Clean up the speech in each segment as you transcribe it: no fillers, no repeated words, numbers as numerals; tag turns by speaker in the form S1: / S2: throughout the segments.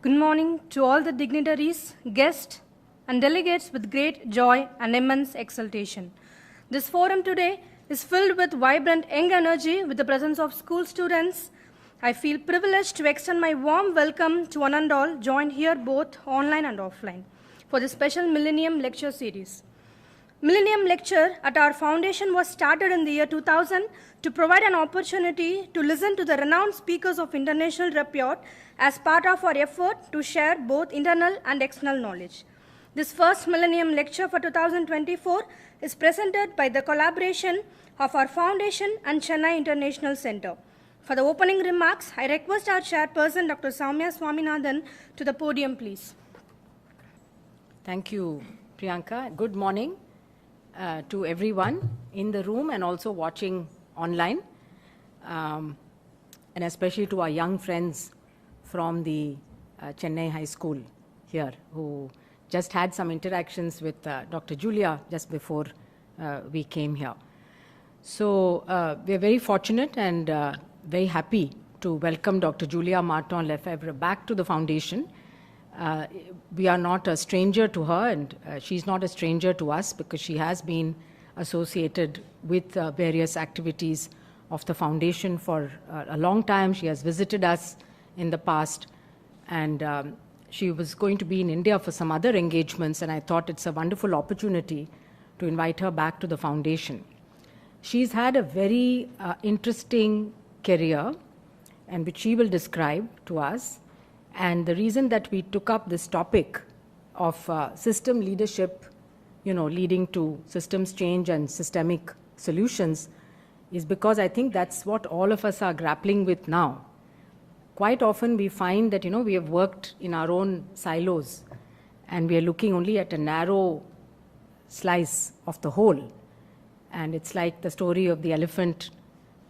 S1: Good morning to all the dignitaries, guests, and delegates with great joy and immense exultation. This forum today is filled with vibrant young energy with the presence of school students. I feel privileged to extend my warm welcome to one and all joined here both online and offline for this special Millennium Lecture Series. Millennium Lecture at our foundation was started in the year 2000 to provide an opportunity to listen to the renowned speakers of international repute as part of our effort to share both internal and external knowledge. This first Millennium Lecture for 2024 is presented by the collaboration of our foundation and Chennai International Center. For the opening remarks, I request our chairperson, Dr. Soumya Swaminathan, to the podium, please.
S2: Thank you, Priyanka. Good morning to everyone in the room and also watching online, and especially to our young friends from the Chennai High School here who just had some interactions with Dr. Julia just before we came here. So we are very fortunate and very happy to welcome Dr. Julia Marton-Lefèvre back to the foundation. We are not a stranger to her, and she's not a stranger to us because she has been associated with various activities of the foundation for a long time. She has visited us in the past, and she was going to be in India for some other engagements, and I thought it's a wonderful opportunity to invite her back to the foundation. She's had a very interesting career, and which she will describe to us. And the reason that we took up this topic of system leadership, leading to systems change and systemic solutions is because I think that's what all of us are grappling with now. Quite often we find that, we have worked in our own silos and we are looking only at a narrow slice of the whole. And it's like the story of the elephant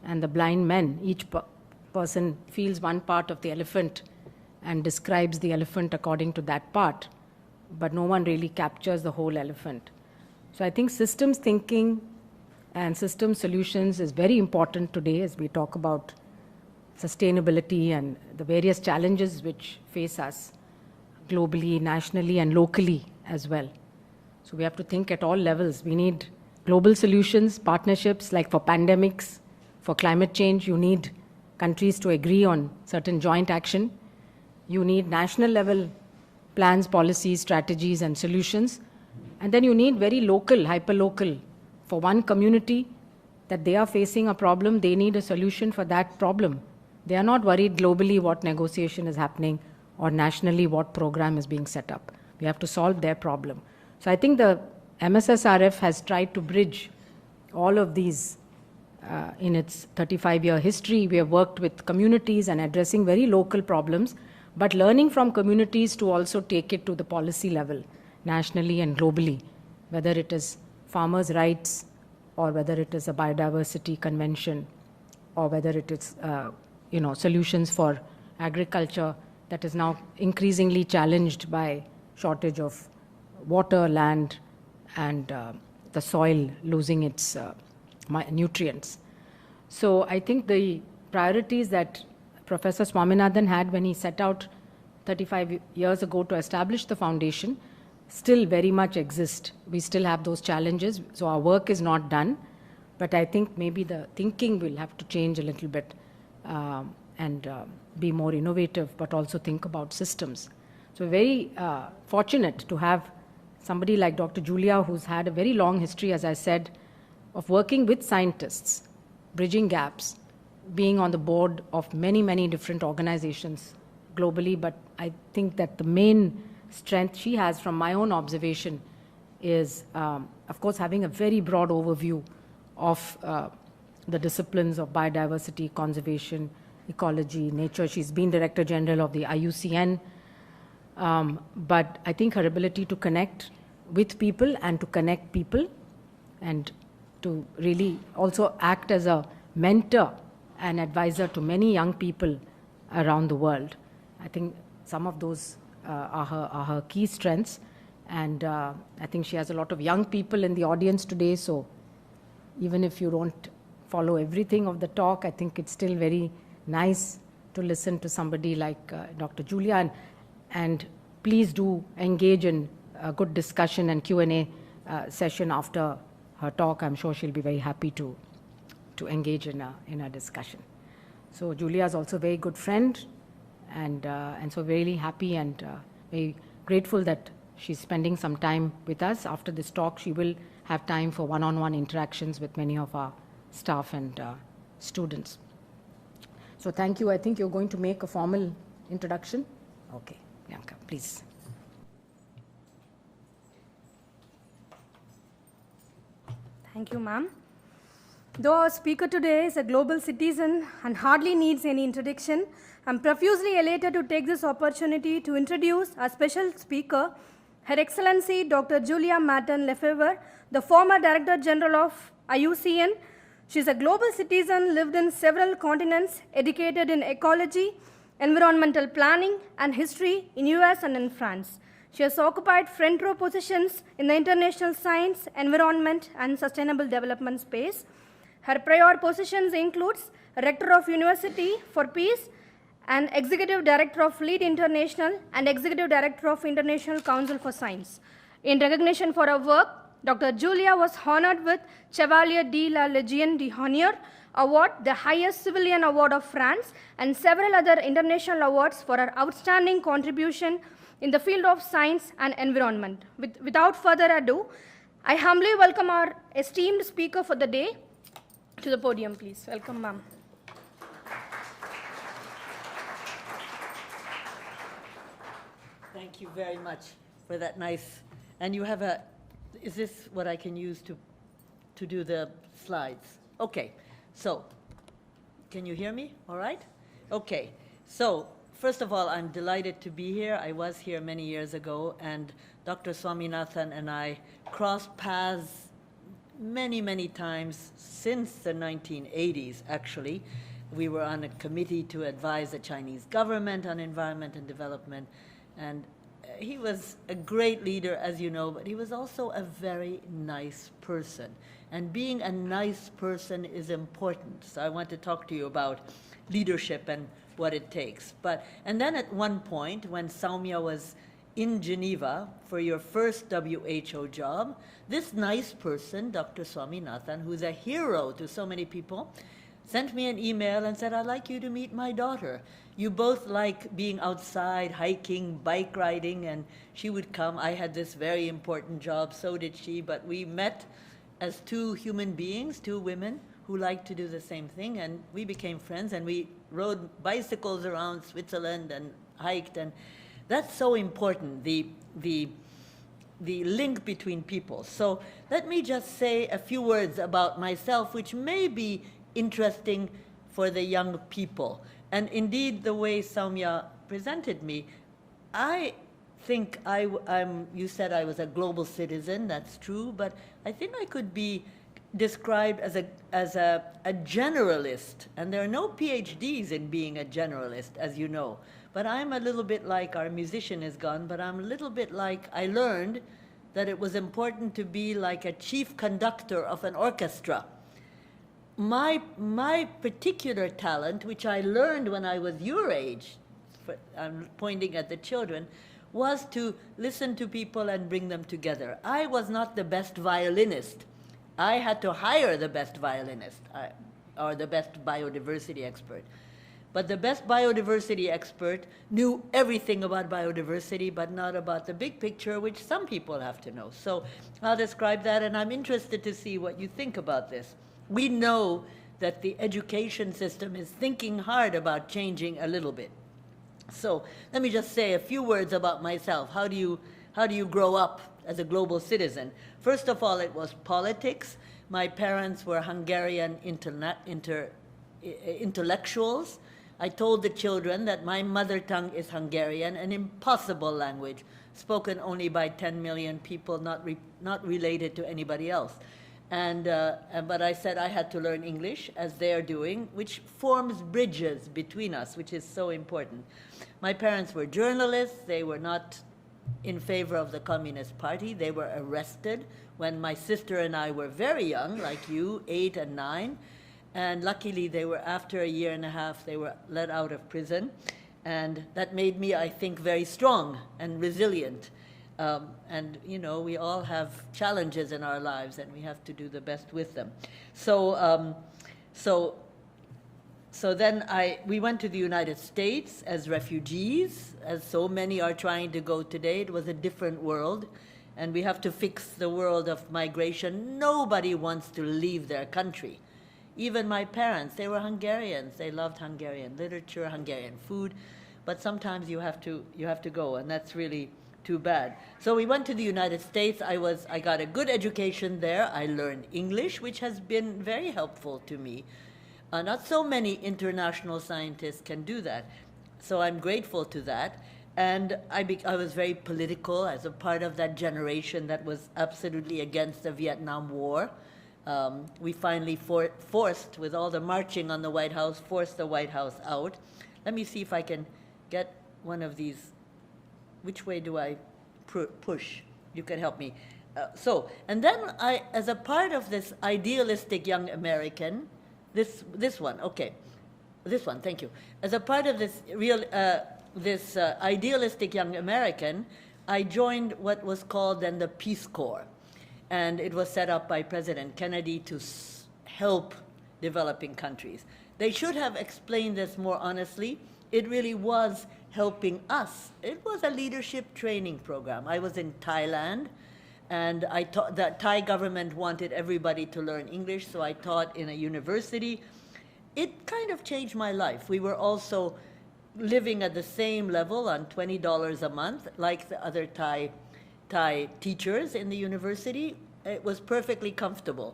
S2: and the blind men. Each person feels one part of the elephant and describes the elephant according to that part, but no one really captures the whole elephant. So I think systems thinking and system solutions is very important today as we talk about sustainability and the various challenges which face us globally, nationally, and locally as well. So we have to think at all levels. We need global solutions, partnerships, like for pandemics, for climate change, you need countries to agree on certain joint action. You need national level plans, policies, strategies, and solutions. And then you need very local, hyper-local. For one community that they are facing a problem, they need a solution for that problem. They are not worried globally what negotiation is happening or nationally what program is being set up. We have to solve their problem. So I think the MSSRF has tried to bridge all of these in its 35-year history. We have worked with communities and addressing very local problems, but learning from communities to also take it to the policy level, nationally and globally, whether it is farmers' rights or whether it is a biodiversity convention or whether it is solutions for agriculture that is now increasingly challenged by shortage of water, land, and the soil losing its nutrients. So I think the priorities that Professor Swaminathan had when he set out 35 years ago to establish the foundation still very much exist. We still have those challenges, so our work is not done, but I think maybe the thinking will have to change a little bit and be more innovative, but also think about systems. So very fortunate to have somebody like Dr. Julia, who's had a very long history, as I said, of working with scientists, bridging gaps, being on the board of many, many different organizations globally. But I think that the main strength she has from my own observation is, of course, having a very broad overview of the disciplines of biodiversity, conservation, ecology, nature. She's been Director General of the IUCN. But I think her ability to connect with people and to connect people and to really also act as a mentor and advisor to many young people around the world. I think some of those are her key strengths. And I think she has a lot of young people in the audience today. So even if you don't follow everything of the talk, I think it's still very nice to listen to somebody like Dr. Julia. And and please do engage in a good discussion and Q&A session after her talk. I'm sure she'll be very happy to engage in a discussion. So Julia is also a very good friend, and so really happy and very grateful that she's spending some time with us. After this talk, she will have time for one-on-one interactions with many of our staff and students. So thank you. I think you're going to make a formal introduction. Okay, Priyanka, please.
S1: Thank you, ma'am. Though our speaker today is a global citizen and hardly needs any introduction, I'm profusely elated to take this opportunity to introduce our special speaker, Her Excellency Dr. Julia Marton-Lefèvre, the former Director General of IUCN. She's a global citizen, lived in several continents, educated in ecology, environmental planning, and history in US and in France. She has occupied front row positions in the international science, environment, and sustainable development space. Her prior positions includes Rector of University for Peace and Executive Director of Lead International and Executive Director of International Council for Science. In recognition for her work, Dr. Julia was honored with Chevalier de la Légion d'Honneur Award, the highest civilian award of France, and several other international awards for her outstanding contribution in the field of science and environment. Without further ado, I humbly welcome our esteemed speaker for the day to the podium, please. Welcome, ma'am.
S3: Thank you very much for that nice, and you have a, is this what I can use to do the slides? Okay, so, can you hear me, all right? Okay, so, first of all, I'm delighted to be here. I was here many years ago, and Dr. Swaminathan and I crossed paths many, many times since the 1980s, actually. We were on a committee to advise the Chinese government on environment and development, and he was a great leader, as you know, but he was also a very nice person. And being a nice person is important. So I want to talk to you about leadership and what it takes. And then at one point, when Saumya was in Geneva for your first WHO job, this nice person, Dr. Swaminathan, who's a hero to so many people, sent me an email and said, I'd like you to meet my daughter. You both like being outside, hiking, bike riding, and she would come. I had this very important job, so did she, but we met as two human beings, two women who liked to do the same thing, and we became friends, and we rode bicycles around Switzerland and hiked, and that's so important, the link between people. So let me just say a few words about myself, which may be interesting for the young people. And indeed, the way Saumya presented me, I think you said I was a global citizen, that's true, but I think I could be described as a generalist, and there are no PhDs in being a generalist, as you know. But I'm a little bit like, our musician is gone, but I'm a little bit like, I learned that it was important to be like a chief conductor of an orchestra. My particular talent, which I learned when I was your age, I'm pointing at the children, was to listen to people and bring them together. I was not the best violinist. I had to hire the best violinist, or the best biodiversity expert. But the best biodiversity expert knew everything about biodiversity, but not about the big picture, which some people have to know. So I'll describe that, and I'm interested to see what you think about this. We know that the education system is thinking hard about changing a little bit. So let me just say a few words about myself. How do you grow up as a global citizen? First of all, it was politics. My parents were Hungarian intellectuals. I told the children that my mother tongue is Hungarian, an impossible language, spoken only by 10 million people, not related to anybody else. But I said I had to learn English, as they are doing, which forms bridges between us, which is so important. My parents were journalists. They were not in favor of the Communist Party. They were arrested when my sister and I were very young, like you, 8 and 9. And luckily, they were, after a year and a half, they were let out of prison. And that made me, I think, very strong and resilient. And, you know, we all have challenges in our lives, and we have to do the best with them. So then we went to the United States as refugees, as so many are trying to go today. It was a different world, and we have to fix the world of migration. Nobody wants to leave their country. Even my parents, they were Hungarians. They loved Hungarian literature, Hungarian food, but sometimes you have to go, and that's really too bad. So we went to the United States. I got a good education there. I learned English, which has been very helpful to me. Not so many international scientists can do that. So I'm grateful to that. And I was very political as a part of that generation that was absolutely against the Vietnam War. We finally forced, with all the marching on the White House, forced the White House out. Let me see if I can get one of these. Which way do I push? You can help me. And then as a part of this idealistic young American, this one, okay. This one, thank you. As a part of this idealistic young American, I joined what was called then the Peace Corps. And it was set up by President Kennedy to help developing countries. They should have explained this more honestly. It really was helping us. It was a leadership training program. I was in Thailand, and the Thai government wanted everybody to learn English, so I taught in a university. It kind of changed my life. We were also living at the same level on $20 a month, like the other Thai teachers in the university. It was perfectly comfortable.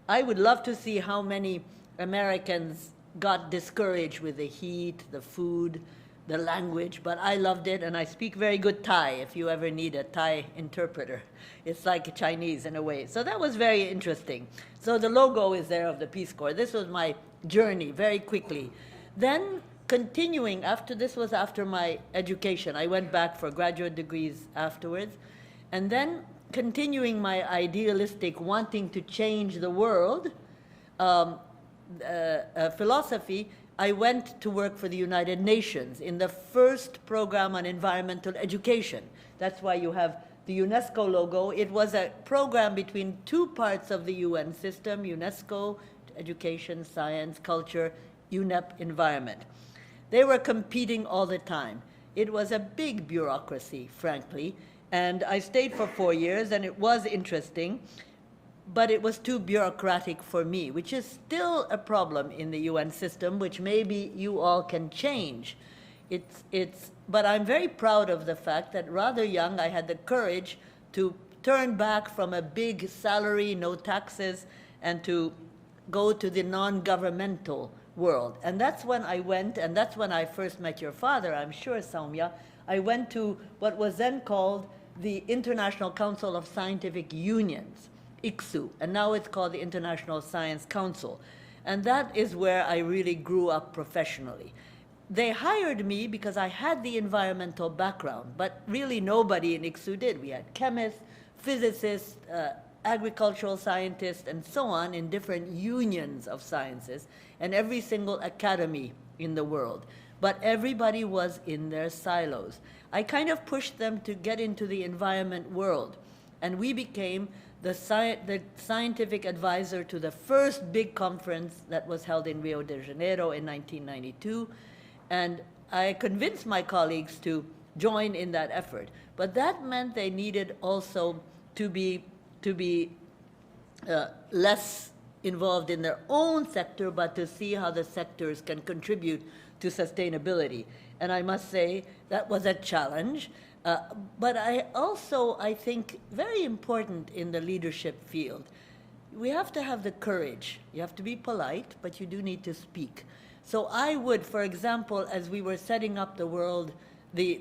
S3: I would love to see how many Americans got discouraged with the heat, the food, the language, but I loved it, and I speak very good Thai if you ever need a Thai interpreter. It's like Chinese in a way. So that was very interesting. So the logo is there of the Peace Corps. This was my journey very quickly. Then continuing, this was after my education. I went back for graduate degrees afterwards. And then continuing my idealistic wanting to change the world philosophy, I went to work for the United Nations in the first program on environmental education. That's why you have the UNESCO logo. It was a program between two parts of the UN system, UNESCO, education, science, culture, UNEP, environment. They were competing all the time. It was a big bureaucracy, frankly, and I stayed for 4 years, and it was interesting, but it was too bureaucratic for me, which is still a problem in the UN system, which maybe you all can change. But I'm very proud of the fact that rather young, I had the courage to turn back from a big salary, no taxes, and to go to the non-governmental world. And that's when I went, and that's when I first met your father, I'm sure, Saumya. I went to what was then called the International Council of Scientific Unions, ICSU, and now it's called the International Science Council. And that is where I really grew up professionally. They hired me because I had the environmental background, but really nobody in ICSU did. We had chemists, physicists, agricultural scientists, and so on in different unions of sciences, and every single academy in the world. But everybody was in their silos. I kind of pushed them to get into the environment world, and we became the scientific advisor to the first big conference that was held in Rio de Janeiro in 1992, and I convinced my colleagues to join in that effort. But that meant they needed also to be less involved in their own sector, but to see how the sectors can contribute to sustainability. And I must say that was a challenge. But I think, very important in the leadership field, we have to have the courage. You have to be polite, but you do need to speak. So I would, for example, as we were setting up the world, the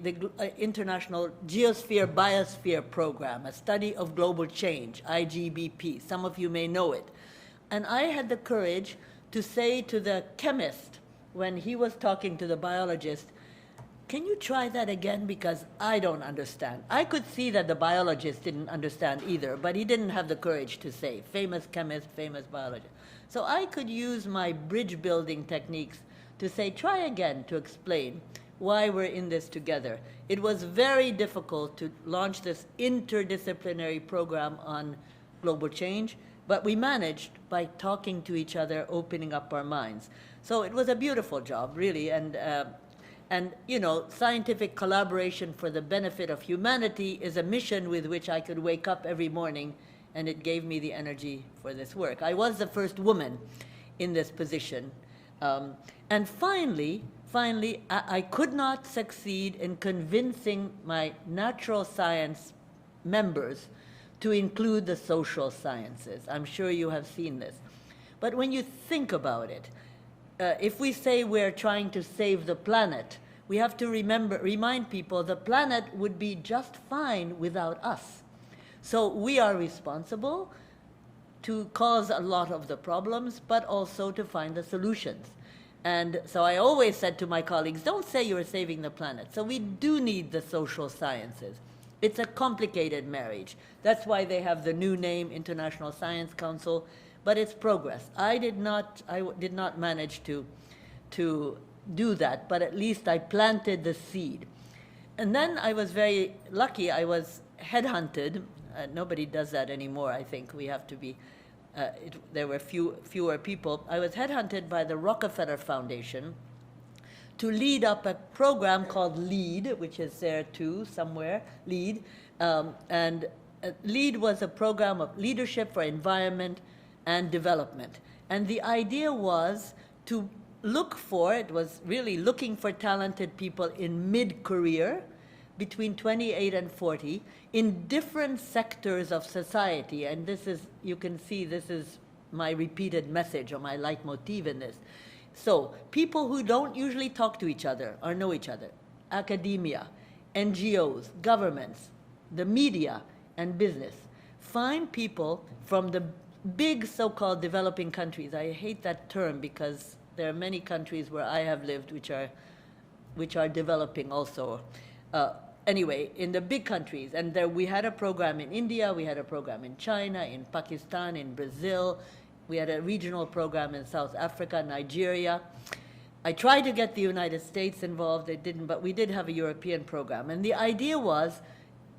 S3: International Geosphere Biosphere Program, a study of global change, IGBP, some of you may know it. And I had the courage to say to the chemist, when he was talking to the biologist, can you try that again, because I don't understand. I could see that the biologist didn't understand either, but he didn't have the courage to say, famous chemist, famous biologist. So I could use my bridge building techniques to say, try again to explain. why we're in this together. It was very difficult to launch this interdisciplinary program on global change, but we managed by talking to each other, opening up our minds. So it was a beautiful job, really, and you know, scientific collaboration for the benefit of humanity is a mission with which I could wake up every morning, and it gave me the energy for this work. I was the first woman in this position. And finally, I could not succeed in convincing my natural science members to include the social sciences. I'm sure you have seen this. But when you think about it, if we say we're trying to save the planet, we have to remind people the planet would be just fine without us. So we are responsible to cause a lot of the problems, but also to find the solutions. And so I always said to my colleagues, don't say you're saving the planet. So we do need the social sciences. It's a complicated marriage. That's why they have the new name, International Science Council, but it's progress. I did not manage to do that, but at least I planted the seed. And then I was very lucky. I was headhunted. Nobody does that anymore, I think. We have to be, there were fewer people. I was headhunted by the Rockefeller Foundation to lead up a program called LEAD, which is there too, somewhere, LEAD. And LEAD was a program of leadership for environment and development. And the idea was to look for, it was really looking for talented people in mid-career, between 28 and 40, in different sectors of society. And this is, you can see, this is my repeated message or my leitmotif in this. So people who don't usually talk to each other or know each other, academia, NGOs, governments, the media, and business. Find people from the big so-called developing countries. I hate that term because there are many countries where I have lived which are developing also. Anyway, in the big countries, and there we had a program in India, we had a program in China, in Pakistan, in Brazil, we had a regional program in South Africa, Nigeria. I tried to get the United States involved, they didn't, but we did have a European program. And the idea was,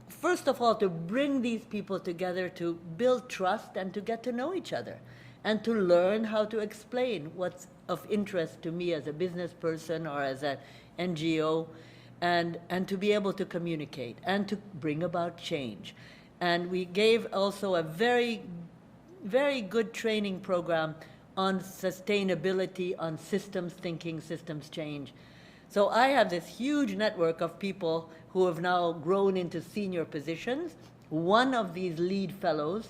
S3: first of all, to bring these people together to build trust and to get to know each other and to learn how to explain what's of interest to me as a business person or as an NGO, and to be able to communicate and to bring about change. And we gave also a very, very good training program on sustainability, on systems thinking, systems change. So I have this huge network of people who have now grown into senior positions. One of these lead fellows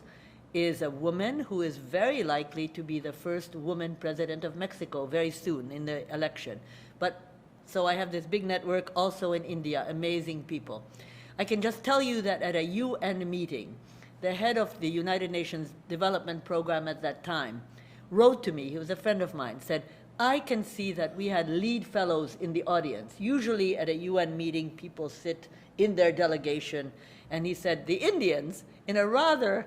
S3: is a woman who is very likely to be the first woman president of Mexico very soon in the election. So I have this big network also in India, amazing people. I can just tell you that at a UN meeting, the head of the United Nations Development Program at that time wrote to me, he was a friend of mine, said, I can see that we had lead fellows in the audience. Usually at a UN meeting, people sit in their delegation. And he said, the Indians, in a rather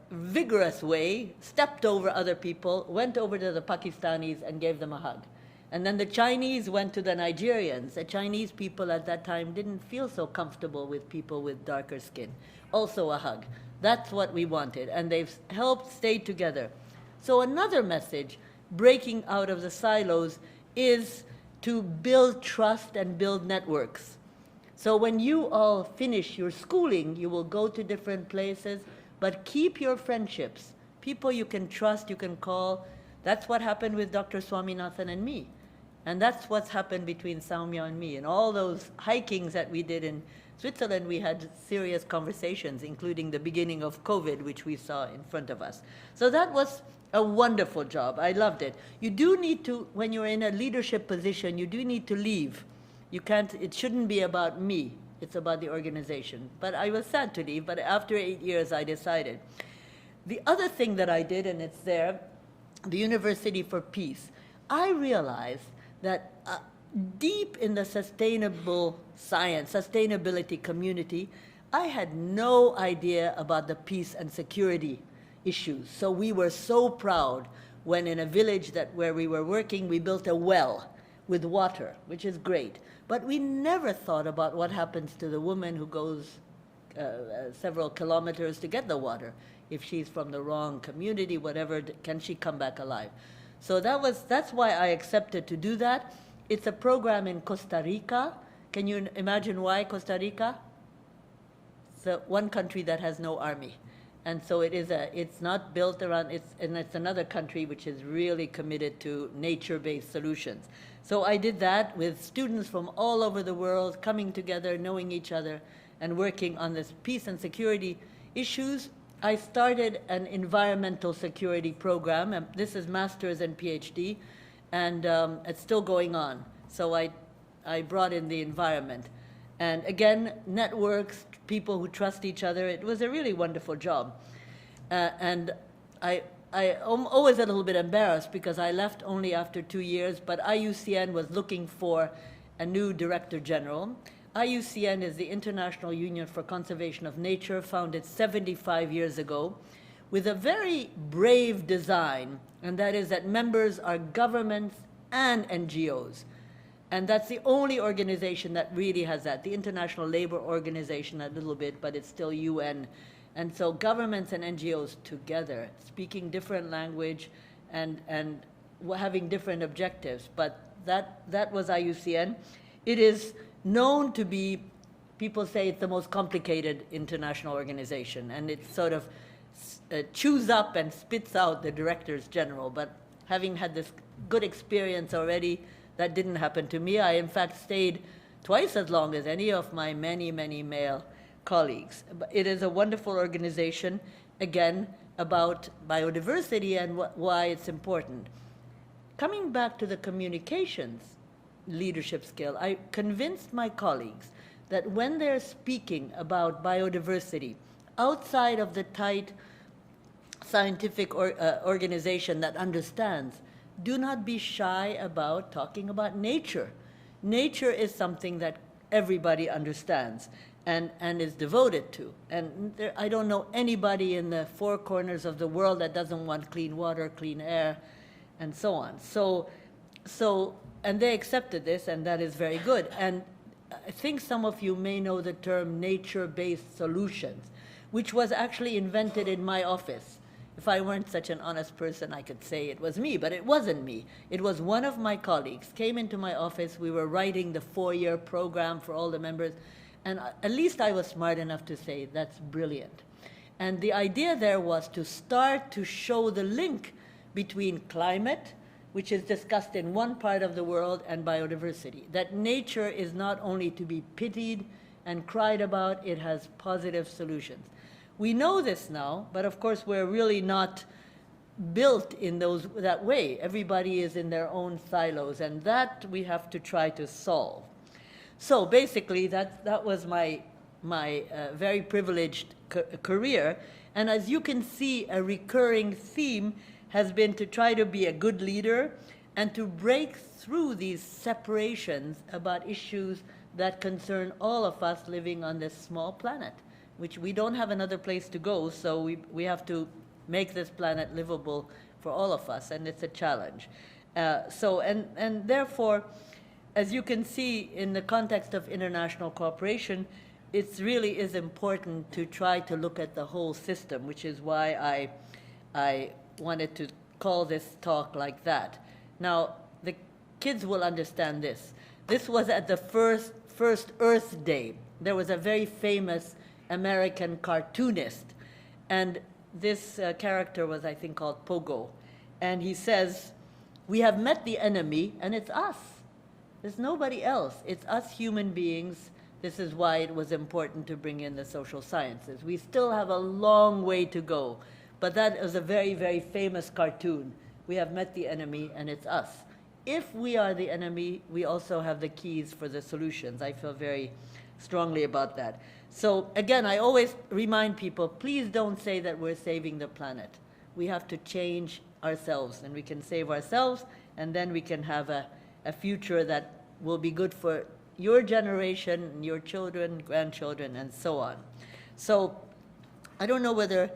S3: vigorous way, stepped over other people, went over to the Pakistanis and gave them a hug. And then the Chinese went to the Nigerians. The Chinese people at that time didn't feel so comfortable with people with darker skin. Also a hug. That's what we wanted. And they've helped stay together. So another message, breaking out of the silos, is to build trust and build networks. So when you all finish your schooling, you will go to different places, but keep your friendships. People you can trust, you can call. That's what happened with Dr. Swaminathan and me. And that's what's happened between Saumya and me. And all those hikings that we did in Switzerland, we had serious conversations, including the beginning of COVID, which we saw in front of us. So that was a wonderful job. I loved it. You do need to, when you're in a leadership position, you do need to leave. You can't, it shouldn't be about me. It's about the organization. But I was sad to leave, but after 8 years, I decided. The other thing that I did, and it's there, the University for Peace, I realized that deep in the sustainable science, sustainability community, I had no idea about the peace and security issues. So we were so proud when in a village where we were working, we built a well. with water, which is great. But we never thought about what happens to the woman who goes several kilometers to get the water. If she's from the wrong community, whatever, can she come back alive? So that's why I accepted to do that. It's a program in Costa Rica. Can you imagine why Costa Rica? It's the one country that has no army. And so it's not built around, and it's another country which is really committed to nature-based solutions. So I did that with students from all over the world coming together, knowing each other, and working on this peace and security issues. I started an environmental security program, and this is master's and PhD, and it's still going on. So I brought in the environment. And again, networks, people who trust each other. It was a really wonderful job. And I'm always a little bit embarrassed because I left only after 2 years, but IUCN was looking for a new director general. IUCN is the International Union for Conservation of Nature, founded 75 years ago, with a very brave design, and that is that members are governments and NGOs. And that's the only organization that really has that. The International Labour Organization a little bit, but it's still UN. And so governments and NGOs together, speaking different language and having different objectives. But that was IUCN. It is known to be, people say it's the most complicated international organization, and it sort of chews up and spits out the directors general. But having had this good experience already, that didn't happen to me. I, in fact, stayed twice as long as any of my many, many male colleagues. But it is a wonderful organization, again, about biodiversity and why it's important. Coming back to the communications leadership skill, I convinced my colleagues that when they're speaking about biodiversity outside of the tight scientific organization that understands, do not be shy about talking about nature. Nature is something that everybody understands and is devoted to. And I don't know anybody in the four corners of the world that doesn't want clean water, clean air, and so on. And they accepted this, and that is very good. And I think some of you may know the term nature-based solutions, which was actually invented in my office. If I weren't such an honest person, I could say it was me, but it wasn't me. It was one of my colleagues came into my office. We were writing the 4-year program for all the members, and at least I was smart enough to say, that's brilliant. And the idea there was to start to show the link between climate, which is discussed in one part of the world, and biodiversity. That nature is not only to be pitied and cried about, it has positive solutions. We know this now, but of course we're really not built in that way. Everybody is in their own silos, and that we have to try to solve. So basically, that was my very privileged career. And as you can see, a recurring theme has been to try to be a good leader and to break through these separations about issues that concern all of us living on this small planet, which we don't have another place to go, so we have to make this planet livable for all of us, and it's a challenge. And therefore, as you can see in the context of international cooperation, it really is important to try to look at the whole system, which is why I wanted to call this talk like that. Now, the kids will understand this. This was at the first Earth Day. There was a very famous American cartoonist, and this character was, I think, called Pogo. And he says, we have met the enemy, and it's us. There's nobody else. It's us human beings. This is why it was important to bring in the social sciences. We still have a long way to go. But that is a very, very famous cartoon. We have met the enemy, and it's us. If we are the enemy, we also have the keys for the solutions. I feel very strongly about that. So again, I always remind people, please don't say that we're saving the planet. We have to change ourselves, and we can save ourselves, and then we can have a future that will be good for your generation, your children, grandchildren, and so on. So I don't know whether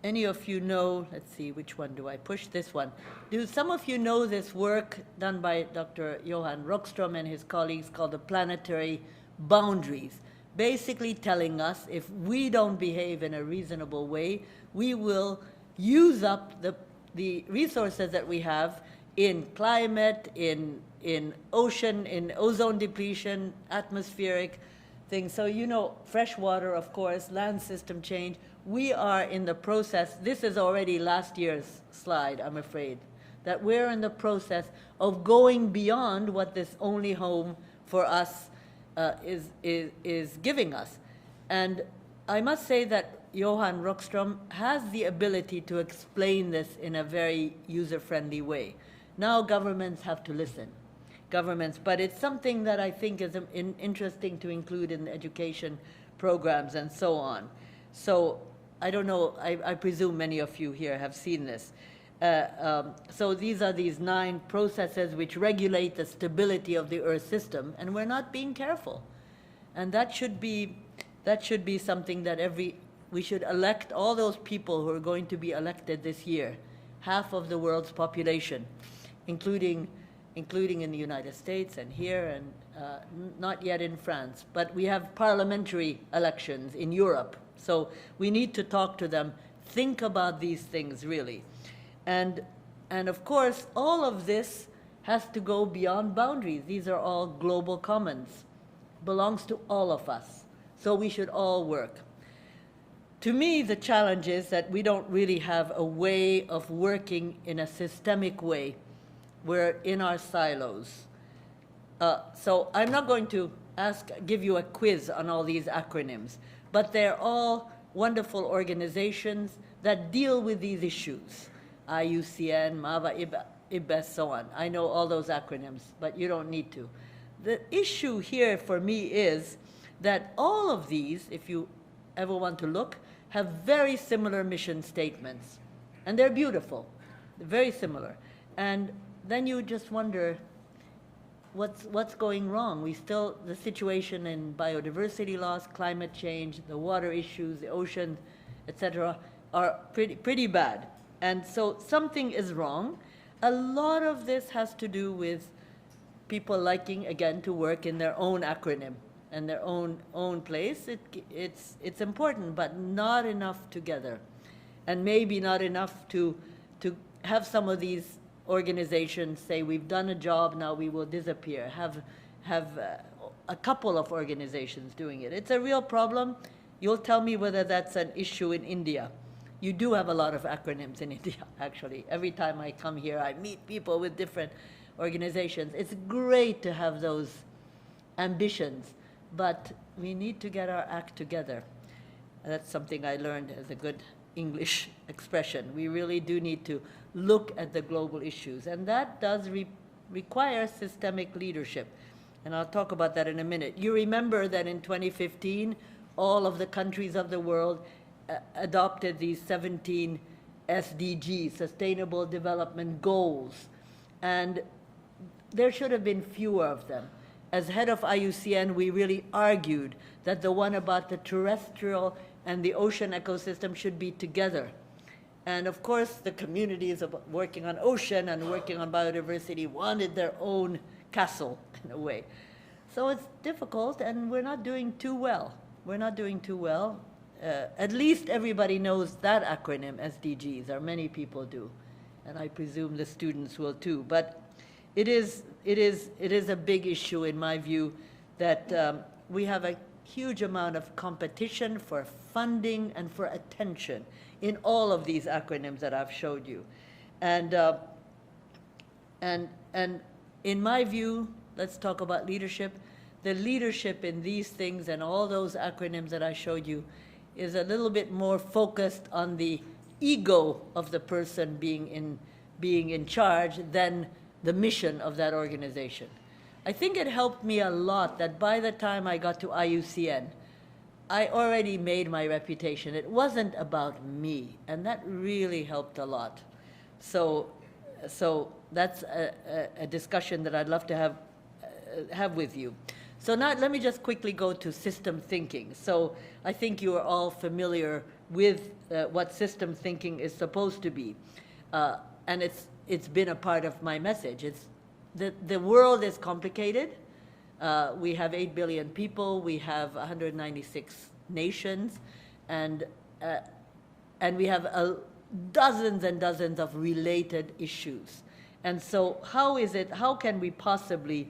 S3: any of you know, let's see, which one do I push? This one. Do some of you know this work done by Dr. Johan Rockström and his colleagues called the planetary boundaries, basically telling us if we don't behave in a reasonable way, we will use up the resources that we have in climate, in ocean, in ozone depletion, atmospheric things. So, you know, fresh water, of course, land system change. We are in the process, this is already last year's slide, I'm afraid, that we're in the process of going beyond what this only home for us is giving us. And I must say that Johan Rockström has the ability to explain this in a very user-friendly way. Now governments have to listen. Governments, but it's something that I think is interesting to include in education programs and so on. So I don't know, I presume many of you here have seen this. So these are these 9 processes which regulate the stability of the Earth system, and we're not being careful. And that should be something that we should elect all those people who are going to be elected this year, half of the world's population, including in the United States and here, and not yet in France. But we have parliamentary elections in Europe. So we need to talk to them, think about these things really. And of course, all of this has to go beyond boundaries. These are all global commons, belongs to all of us. So we should all work. To me, the challenge is that we don't really have a way of working in a systemic way. We're in our silos. So I'm not going to give you a quiz on all these acronyms, but they're all wonderful organizations that deal with these issues. IUCN, MAVA, IBES, so on. I know all those acronyms, but you don't need to. The issue here for me is that all of these, if you ever want to look, have very similar mission statements. And they're beautiful, they're very similar. And then you just wonder, what's going wrong? The situation in biodiversity loss, climate change, the water issues, the ocean, etc., are pretty bad. And so something is wrong. A lot of this has to do with people liking, again, to work in their own acronym and their own place. It's important, but not enough together. And maybe not enough to have some of these organizations say, we've done a job, now we will disappear. Have a couple of organizations doing it. It's a real problem. You'll tell me whether that's an issue in India. You do have a lot of acronyms in India, actually. Every time I come here, I meet people with different organizations. It's great to have those ambitions, but we need to get our act together. That's something I learned as a good English expression. We really do need to look at the global issues, and that does require systemic leadership. And I'll talk about that in a minute. You remember that in 2015, all of the countries of the world adopted these 17 SDGs, Sustainable Development Goals, and there should have been fewer of them. As head of IUCN, we really argued that the one about the terrestrial and the ocean ecosystem should be together. And of course, the communities working on ocean and working on biodiversity wanted their own castle, in a way. So it's difficult, and we're not doing too well. We're not doing too well. At least everybody knows that acronym, SDGs, or many people do. And I presume the students will too. But it is a big issue, in my view, that we have a huge amount of competition for funding and for attention in all of these acronyms that I've showed you. And in my view, let's talk about leadership. The leadership in these things and all those acronyms that I showed you is a little bit more focused on the ego of the person being in charge than the mission of that organization. I think it helped me a lot that by the time I got to IUCN, I already made my reputation. It wasn't about me, and that really helped a lot. So that's a discussion that I'd love to have with you. So now let me just quickly go to system thinking. So I think you are all familiar with what system thinking is supposed to be. And it's been a part of my message. The world is complicated. We have 8 billion people. We have 196 nations. And we have dozens and dozens of related issues. And so how can we possibly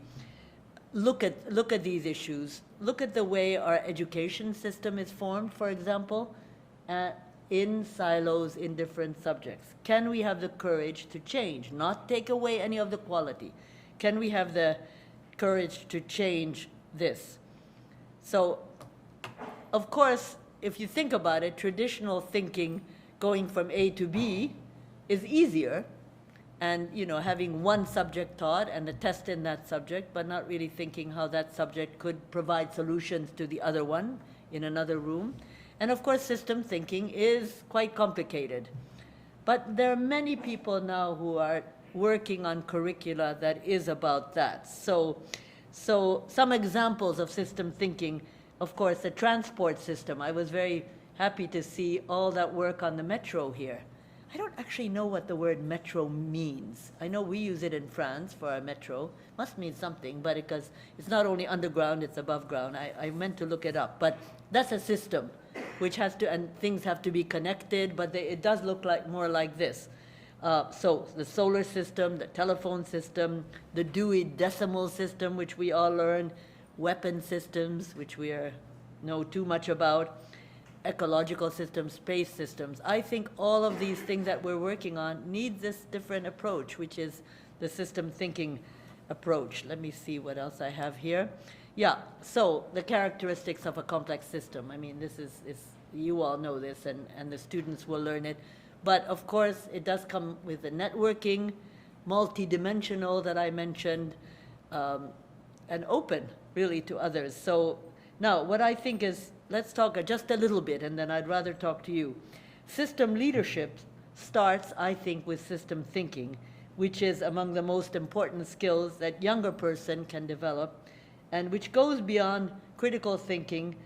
S3: look at these issues, look at the way our education system is formed, for example, in silos in different subjects? Can we have the courage to change, not take away any of the quality? Can we have the courage to change this? So, of course, if you think about it, traditional thinking going from A to B is easier, and having one subject taught and a test in that subject, but not really thinking how that subject could provide solutions to the other one in another room. And of course, system thinking is quite complicated. But there are many people now who are working on curricula that is about that. So some examples of system thinking, of course, the transport system. I was very happy to see all that work on the metro here. I don't actually know what the word metro means. I know we use it in France for our metro. Must mean something, but because it's not only underground, it's above ground. I meant to look it up. But that's a system which has to, and things have to be connected, but it does look more like this. So the solar system, the telephone system, the Dewey Decimal System, which we all learned, weapon systems, which we know too much about, ecological systems, space systems. I think all of these things that we're working on need this different approach, which is the system thinking approach. Let me see what else I have here. Yeah, so the characteristics of a complex system. I mean, this is you all know this, and the students will learn it. But of course, it does come with the networking, multidimensional that I mentioned, and open, really, to others. So now, what I think is, let's talk just a little bit, and then I'd rather talk to you. System leadership starts, I think, with system thinking, which is among the most important skills that younger person can develop, and which goes beyond critical thinking.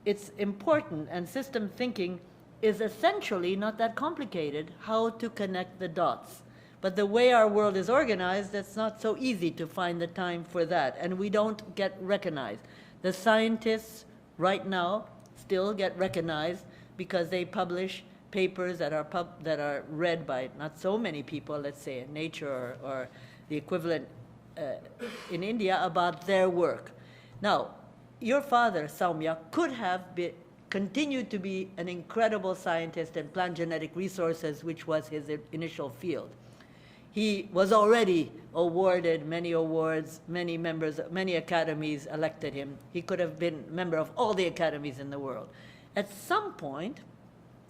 S3: It's important, and system thinking is essentially not that complicated, how to connect the dots. But the way our world is organized, it's not so easy to find the time for that, and we don't get recognized. The scientists right now still get recognized because they publish papers that are read by not so many people, let's say in Nature or the equivalent in India, about their work. Now, your father, Saumya, could have continued to be an incredible scientist in plant genetic resources, which was his initial field. He was already awarded many awards, many academies elected him. He could have been a member of all the academies in the world. At some point,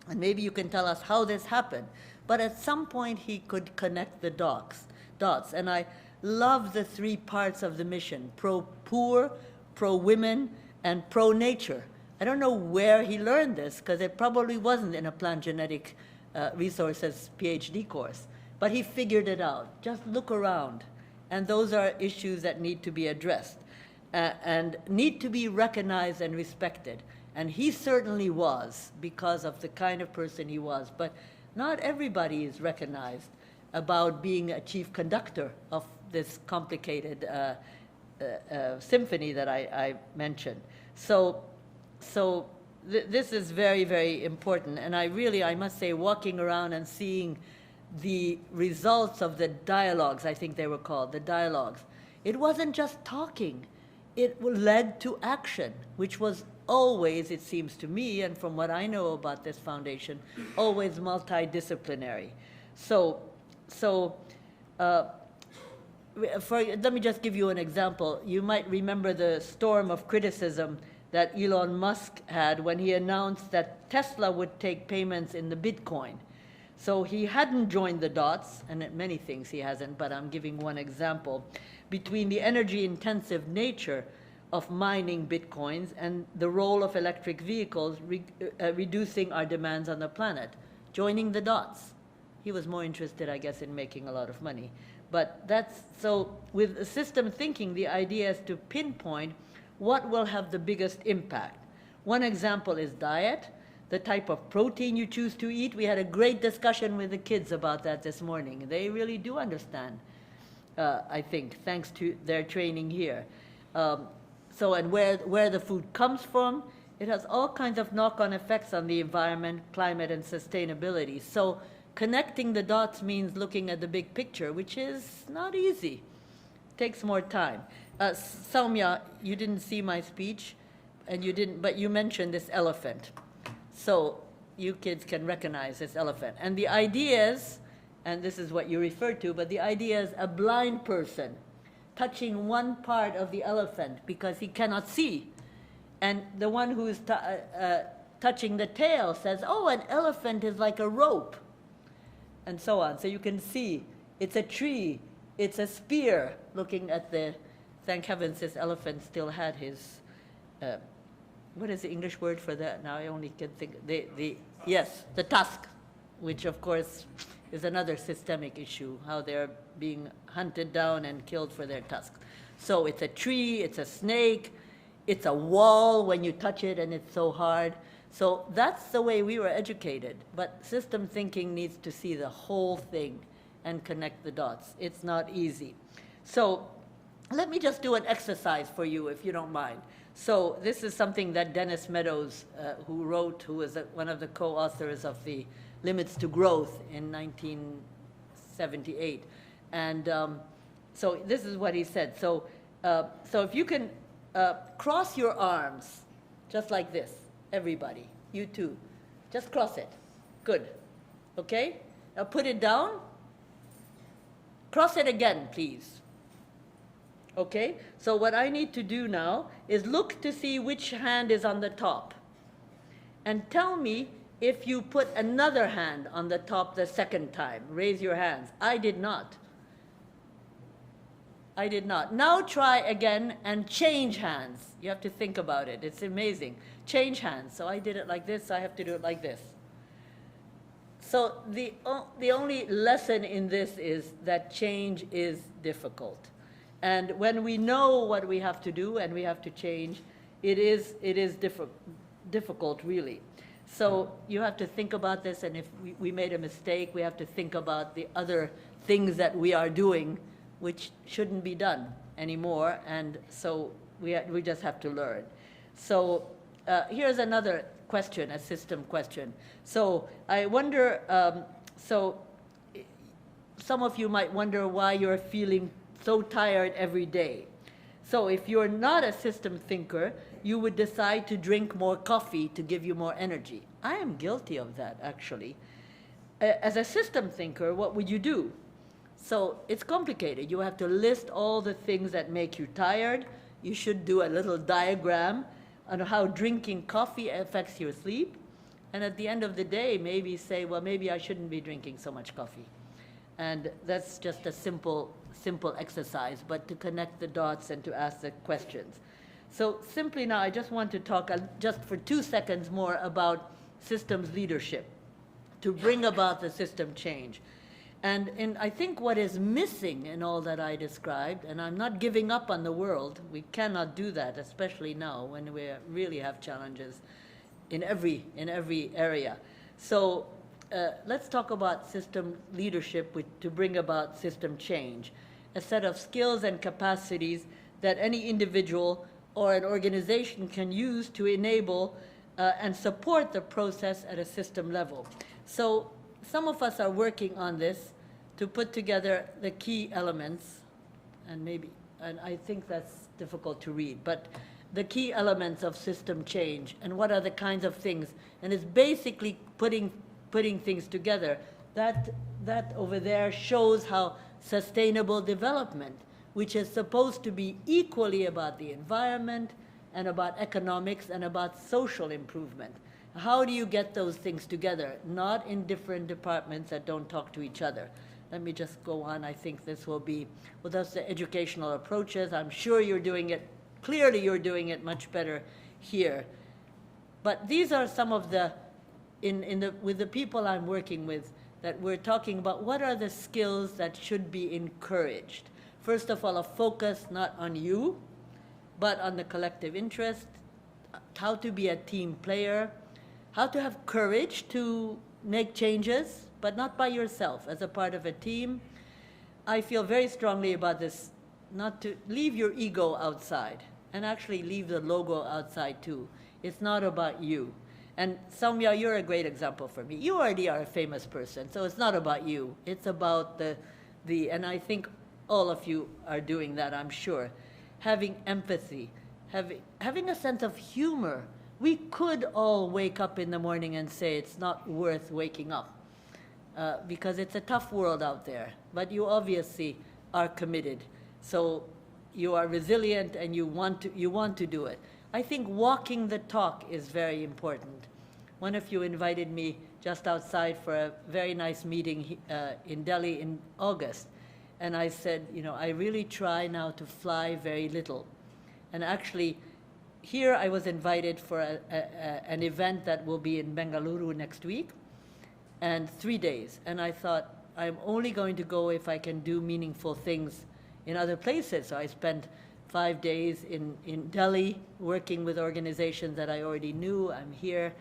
S3: and maybe you can tell us how this happened, but at some point he could connect the dots. And I love the 3 parts of the mission: pro-poor, pro-women, and pro-nature. I don't know where he learned this, because it probably wasn't in a plant genetic resources PhD course. But he figured it out. Just look around. And those are issues that need to be addressed and need to be recognized and respected. And he certainly was, because of the kind of person he was. But not everybody is recognized about being a chief conductor of this complicated symphony that I mentioned. So this is very, very important. And I must say, walking around and seeing the results of the dialogues, I think they were called, the dialogues. It wasn't just talking. It led to action, which was always, it seems to me, and from what I know about this foundation, always multidisciplinary. Let me just give you an example. You might remember the storm of criticism that Elon Musk had when he announced that Tesla would take payments in the Bitcoin. So he hadn't joined the dots, and many things he hasn't, but I'm giving one example, between the energy-intensive nature of mining Bitcoins and the role of electric vehicles reducing our demands on the planet, joining the dots. He was more interested, I guess, in making a lot of money. But that's, so with system thinking, the idea is to pinpoint what will have the biggest impact. One example is diet, the type of protein you choose to eat. We had a great discussion with the kids about that this morning. They really do understand, I think, thanks to their training here. And where the food comes from, it has all kinds of knock-on effects on the environment, climate, and sustainability. So connecting the dots means looking at the big picture, which is not easy. Takes more time. Soumya, you didn't see my speech, but you mentioned this elephant. So you kids can recognize this elephant. And the idea is, and this is what you referred to, but the idea is a blind person touching one part of the elephant because he cannot see. And the one who is touching the tail says, oh, an elephant is like a rope, and so on. So you can see it's a tree, it's a spear, looking at the, thank heavens this elephant still had his, what is the English word for that? Now I only can think, yes, the tusk, which of course is another systemic issue, how they're being hunted down and killed for their tusks. So it's a tree, it's a snake, it's a wall when you touch it and it's so hard. So that's the way we were educated. But system thinking needs to see the whole thing and connect the dots. It's not easy. So let me just do an exercise for you, if you don't mind. So this is something that Dennis Meadows, who was one of the co-authors of the Limits to Growth in 1978. And so this is what he said. So if you can cross your arms, just like this, everybody, you too. Just cross it. Good. Okay? Now put it down. Cross it again, please. Okay? So what I need to do now is look to see which hand is on the top. And tell me if you put another hand on the top the second time. Raise your hands. I did not. I did not. Now try again and change hands. You have to think about it. It's amazing. Change hands. So I did it like this. I have to do it like this. So the only lesson in this is that change is difficult. And when we know what we have to do and we have to change, it is difficult, really. So you have to think about this, and if we made a mistake, we have to think about the other things that we are doing which shouldn't be done anymore, and so we just have to learn. So here's another question, a system question. So I wonder, so some of you might wonder why you're feeling so tired every day. So if you're not a system thinker, you would decide to drink more coffee to give you more energy. I am guilty of that, actually. As a system thinker, what would you do? So it's complicated. You have to list all the things that make you tired. You should do a little diagram on how drinking coffee affects your sleep. And at the end of the day, maybe say, well, maybe I shouldn't be drinking so much coffee. And that's just a simple exercise, but to connect the dots and to ask the questions. So simply now, I just want to talk just for 2 seconds more about systems leadership to bring about the system change. And I think what is missing in all that I described, and I'm not giving up on the world, we cannot do that, especially now when we really have challenges in every area. So let's talk about system leadership to bring about system change, a set of skills and capacities that any individual or an organization can use to enable and support the process at a system level. So some of us are working on this to put together the key elements, and I think that's difficult to read, but the key elements of system change and what are the kinds of things, and it's basically putting things together. That over there shows how sustainable development, which is supposed to be equally about the environment and about economics and about social improvement. How do you get those things together? Not in different departments that don't talk to each other. Let me just go on. I think this will be, well, that's the educational approaches. I'm sure you're doing it, clearly you're doing it much better here. But these are some of the, with the people I'm working with, that we're talking about what are the skills that should be encouraged. First of all, a focus not on you, but on the collective interest, how to be a team player, how to have courage to make changes, but not by yourself, as a part of a team. I feel very strongly about this, not to leave your ego outside, and actually leave the logo outside too. It's not about you. And Soumya, you're a great example for me. You already are a famous person, so it's not about you. It's about and I think all of you are doing that, I'm sure. Having empathy, having a sense of humor. We could all wake up in the morning and say it's not worth waking up because it's a tough world out there. But you obviously are committed. So you are resilient and you want to do it. I think walking the talk is very important. One of you invited me just outside for a very nice meeting in Delhi in August. And I said, you know, I really try now to fly very little. And actually, here I was invited for an event that will be in Bengaluru next week, and 3 days. And I thought, I'm only going to go if I can do meaningful things in other places. So I spent 5 days in Delhi working with organizations that I already knew. I'm here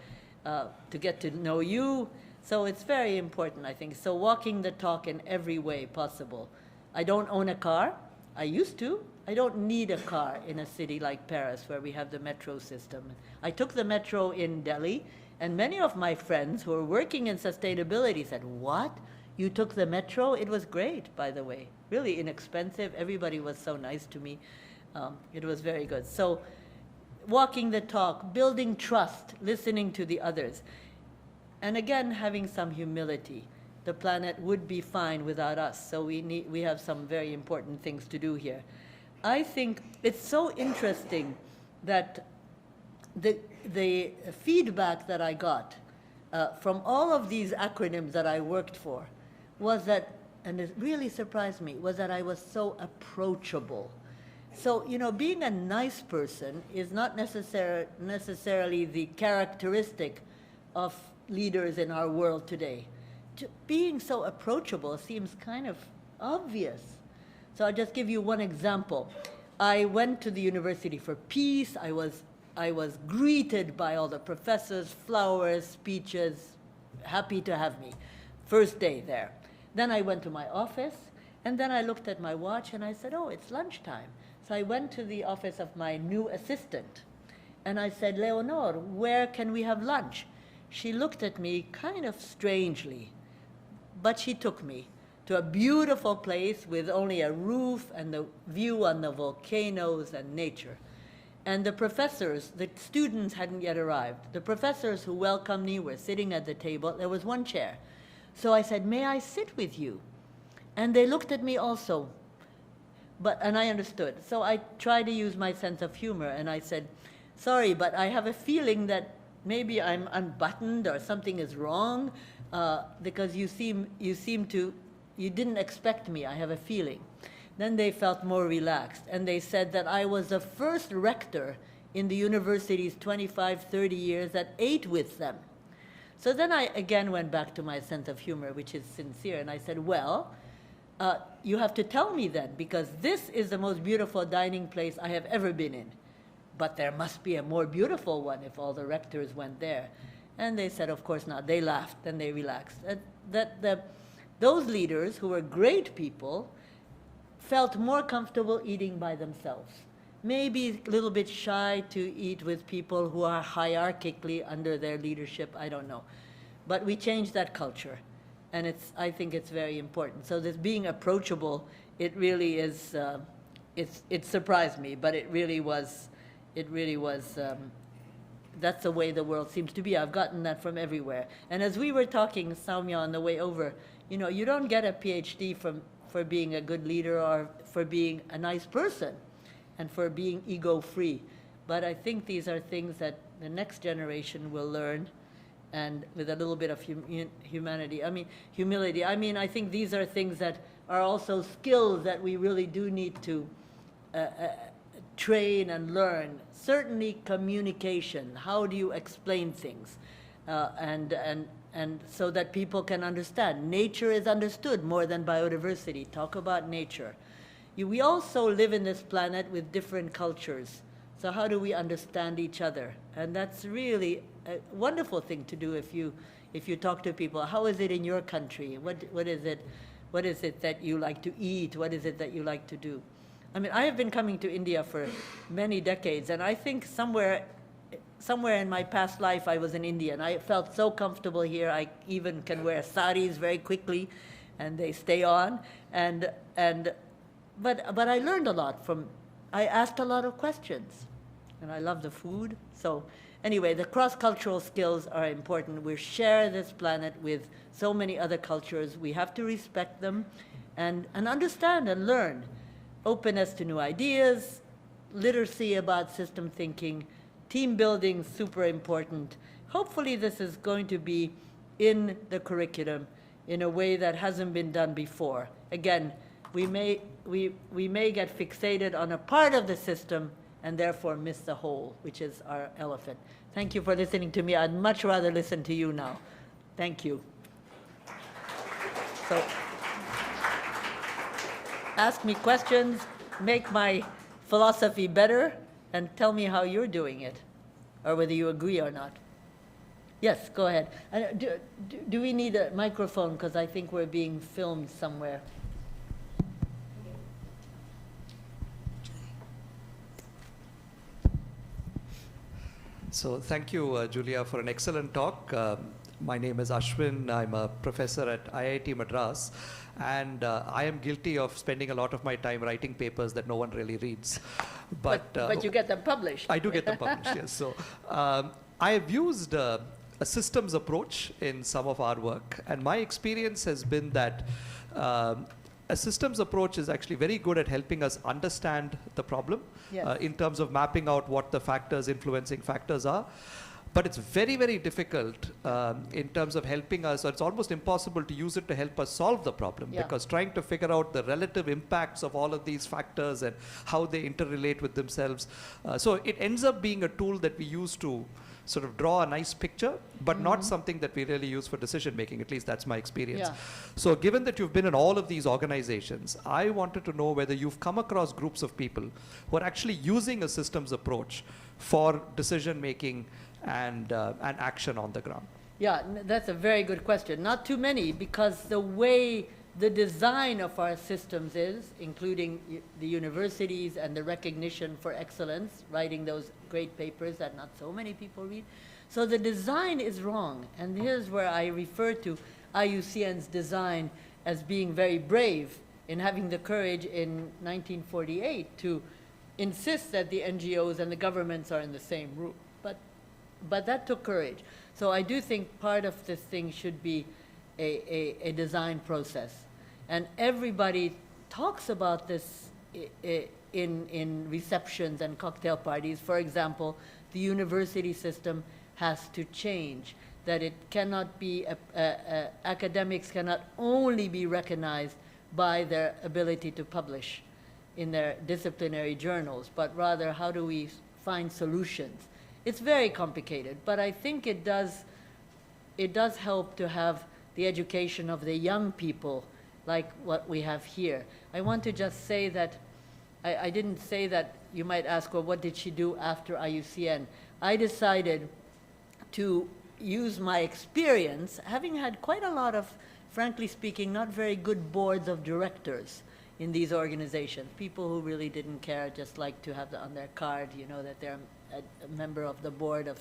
S3: to get to know you. So it's very important, I think. So walking the talk in every way possible. I don't own a car. I used to. I don't need a car in a city like Paris where we have the metro system. I took the metro in Delhi, and many of my friends who are working in sustainability said, what? You took the metro? It was great, by the way. Really inexpensive. Everybody was so nice to me. It was very good. So walking the talk, building trust, listening to the others. And again, having some humility. The planet would be fine without us, so we have some very important things to do here. I think it's so interesting that the feedback that I got from all of these acronyms that I worked for was that, and it really surprised me, was that I was so approachable. So, you know, being a nice person is not necessarily the characteristic of leaders in our world today. Being so approachable seems kind of obvious. So I'll just give you one example. I went to the University for Peace. I was greeted by all the professors, flowers, speeches, happy to have me. First day there. Then I went to my office, and then I looked at my watch, and I said, oh, it's lunchtime. So I went to the office of my new assistant, and I said, Leonore, where can we have lunch? She looked at me kind of strangely, but she took me to a beautiful place with only a roof and the view on the volcanoes and nature. And the professors, the students hadn't yet arrived. The professors who welcomed me were sitting at the table. There was one chair. So I said, may I sit with you? And they looked at me also. And I understood. So I tried to use my sense of humor, and I said, sorry, but I have a feeling that maybe I'm unbuttoned or something is wrong because you didn't expect me, I have a feeling. Then they felt more relaxed, and they said that I was the first rector in the university's 25, 30 years that ate with them. So then I again went back to my sense of humor, which is sincere, and I said, well, you have to tell me then, because this is the most beautiful dining place I have ever been in. But there must be a more beautiful one if all the rectors went there. And they said, of course not. They laughed and they relaxed. Those leaders, who were great people, felt more comfortable eating by themselves. Maybe a little bit shy to eat with people who are hierarchically under their leadership, I don't know. But we changed that culture, and I think it's very important. So this being approachable, it really is, it surprised me, but it really was, that's the way the world seems to be. I've gotten that from everywhere. And as we were talking, Soumya, on the way over, you know, you don't get a PhD for being a good leader or for being a nice person and for being ego-free. But I think these are things that the next generation will learn, and with a little bit of humility. I think these are things that are also skills that we really do need to train and learn. Certainly communication. How do you explain things? And and so that people can understand. Nature is understood more than biodiversity. Talk about nature. We also live in this planet with different cultures. So how do we understand each other? And that's really a wonderful thing to do if you talk to people. How is it in your country? What is it that you like to eat? What is it that you like to do? I mean, I have been coming to India for many decades, and I think somewhere in my past life I was an Indian. I felt so comfortable here. I even can wear saris very quickly, and they stay on. But I learned a lot I asked a lot of questions, and I love the food. So anyway, the cross-cultural skills are important. We share this planet with so many other cultures. We have to respect them and understand and learn. Openness to new ideas, literacy about system thinking, team building, super important. Hopefully this is going to be in the curriculum in a way that hasn't been done before. Again, we may get fixated on a part of the system and therefore miss the whole, which is our elephant. Thank you for listening to me. I'd much rather listen to you now. Thank you. So, ask me questions, make my philosophy better, and tell me how you're doing it, or whether you agree or not. Yes, go ahead. Do we need a microphone? Because I think we're being filmed somewhere.
S4: So thank you, Julia, for an excellent talk. My name is Ashwin. I'm a professor at IIT Madras. And I am guilty of spending a lot of my time writing papers that no one really reads.
S3: But you get them published.
S4: I do get them published, yes. So I have used a systems approach in some of our work. And my experience has been that a systems approach is actually very good at helping us understand the problem in terms of mapping out what the factors, influencing factors are. But it's very, very difficult in terms of helping us, or it's almost impossible to use it to help us solve the problem, because trying to figure out the relative impacts of all of these factors and how they interrelate with themselves. So it ends up being a tool that we use to sort of draw a nice picture, but not something that we really use for decision making. At least that's my experience. So given that you've been in all of these organizations, I wanted to know whether you've come across groups of people who are actually using a systems approach for decision making and action on the ground.
S3: Yeah, that's a very good question. Not too many, because the way the design of our systems is, including the universities and the recognition for excellence, writing those great papers that not so many people read. So the design is wrong. And here's where I refer to IUCN's design as being very brave in having the courage in 1948 to insist that the NGOs and the governments are in the same room. But that took courage. So I do think part of this thing should be a design process. And everybody talks about this in receptions and cocktail parties. For example, the university system has to change, that it cannot be, academics cannot only be recognized by their ability to publish in their disciplinary journals, but rather how do we find solutions. It's very complicated, but I think it does help to have the education of the young people like what we have here. I want to just say that, I didn't say that. You might ask, well, what did she do after IUCN? I decided to use my experience, having had quite a lot of, frankly speaking, not very good boards of directors in these organizations. People who really didn't care, just like to have on their card, you know, that they're a member of the board of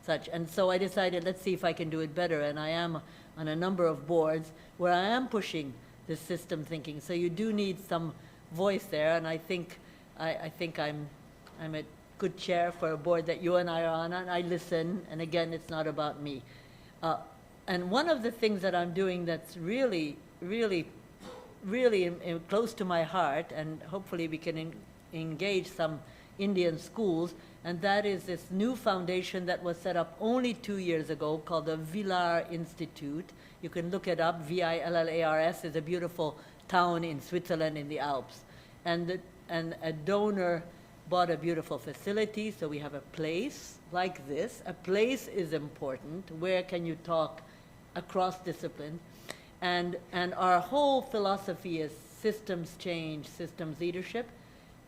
S3: such. And so I decided, let's see if I can do it better. And I am on a number of boards where I am pushing this system thinking. So you do need some voice there. And I think I'm a good chair for a board that you and I are on, and I listen. And again, it's not about me. And one of the things that I'm doing that's really, really, really close to my heart, and hopefully we can engage some Indian schools, and that is this new foundation that was set up only 2 years ago called the Villars Institute. You can look it up. Villars is a beautiful town in Switzerland in the Alps. And a donor bought a beautiful facility, so we have a place like this. A place is important. Where can you talk across discipline. And our whole philosophy is systems change, systems leadership.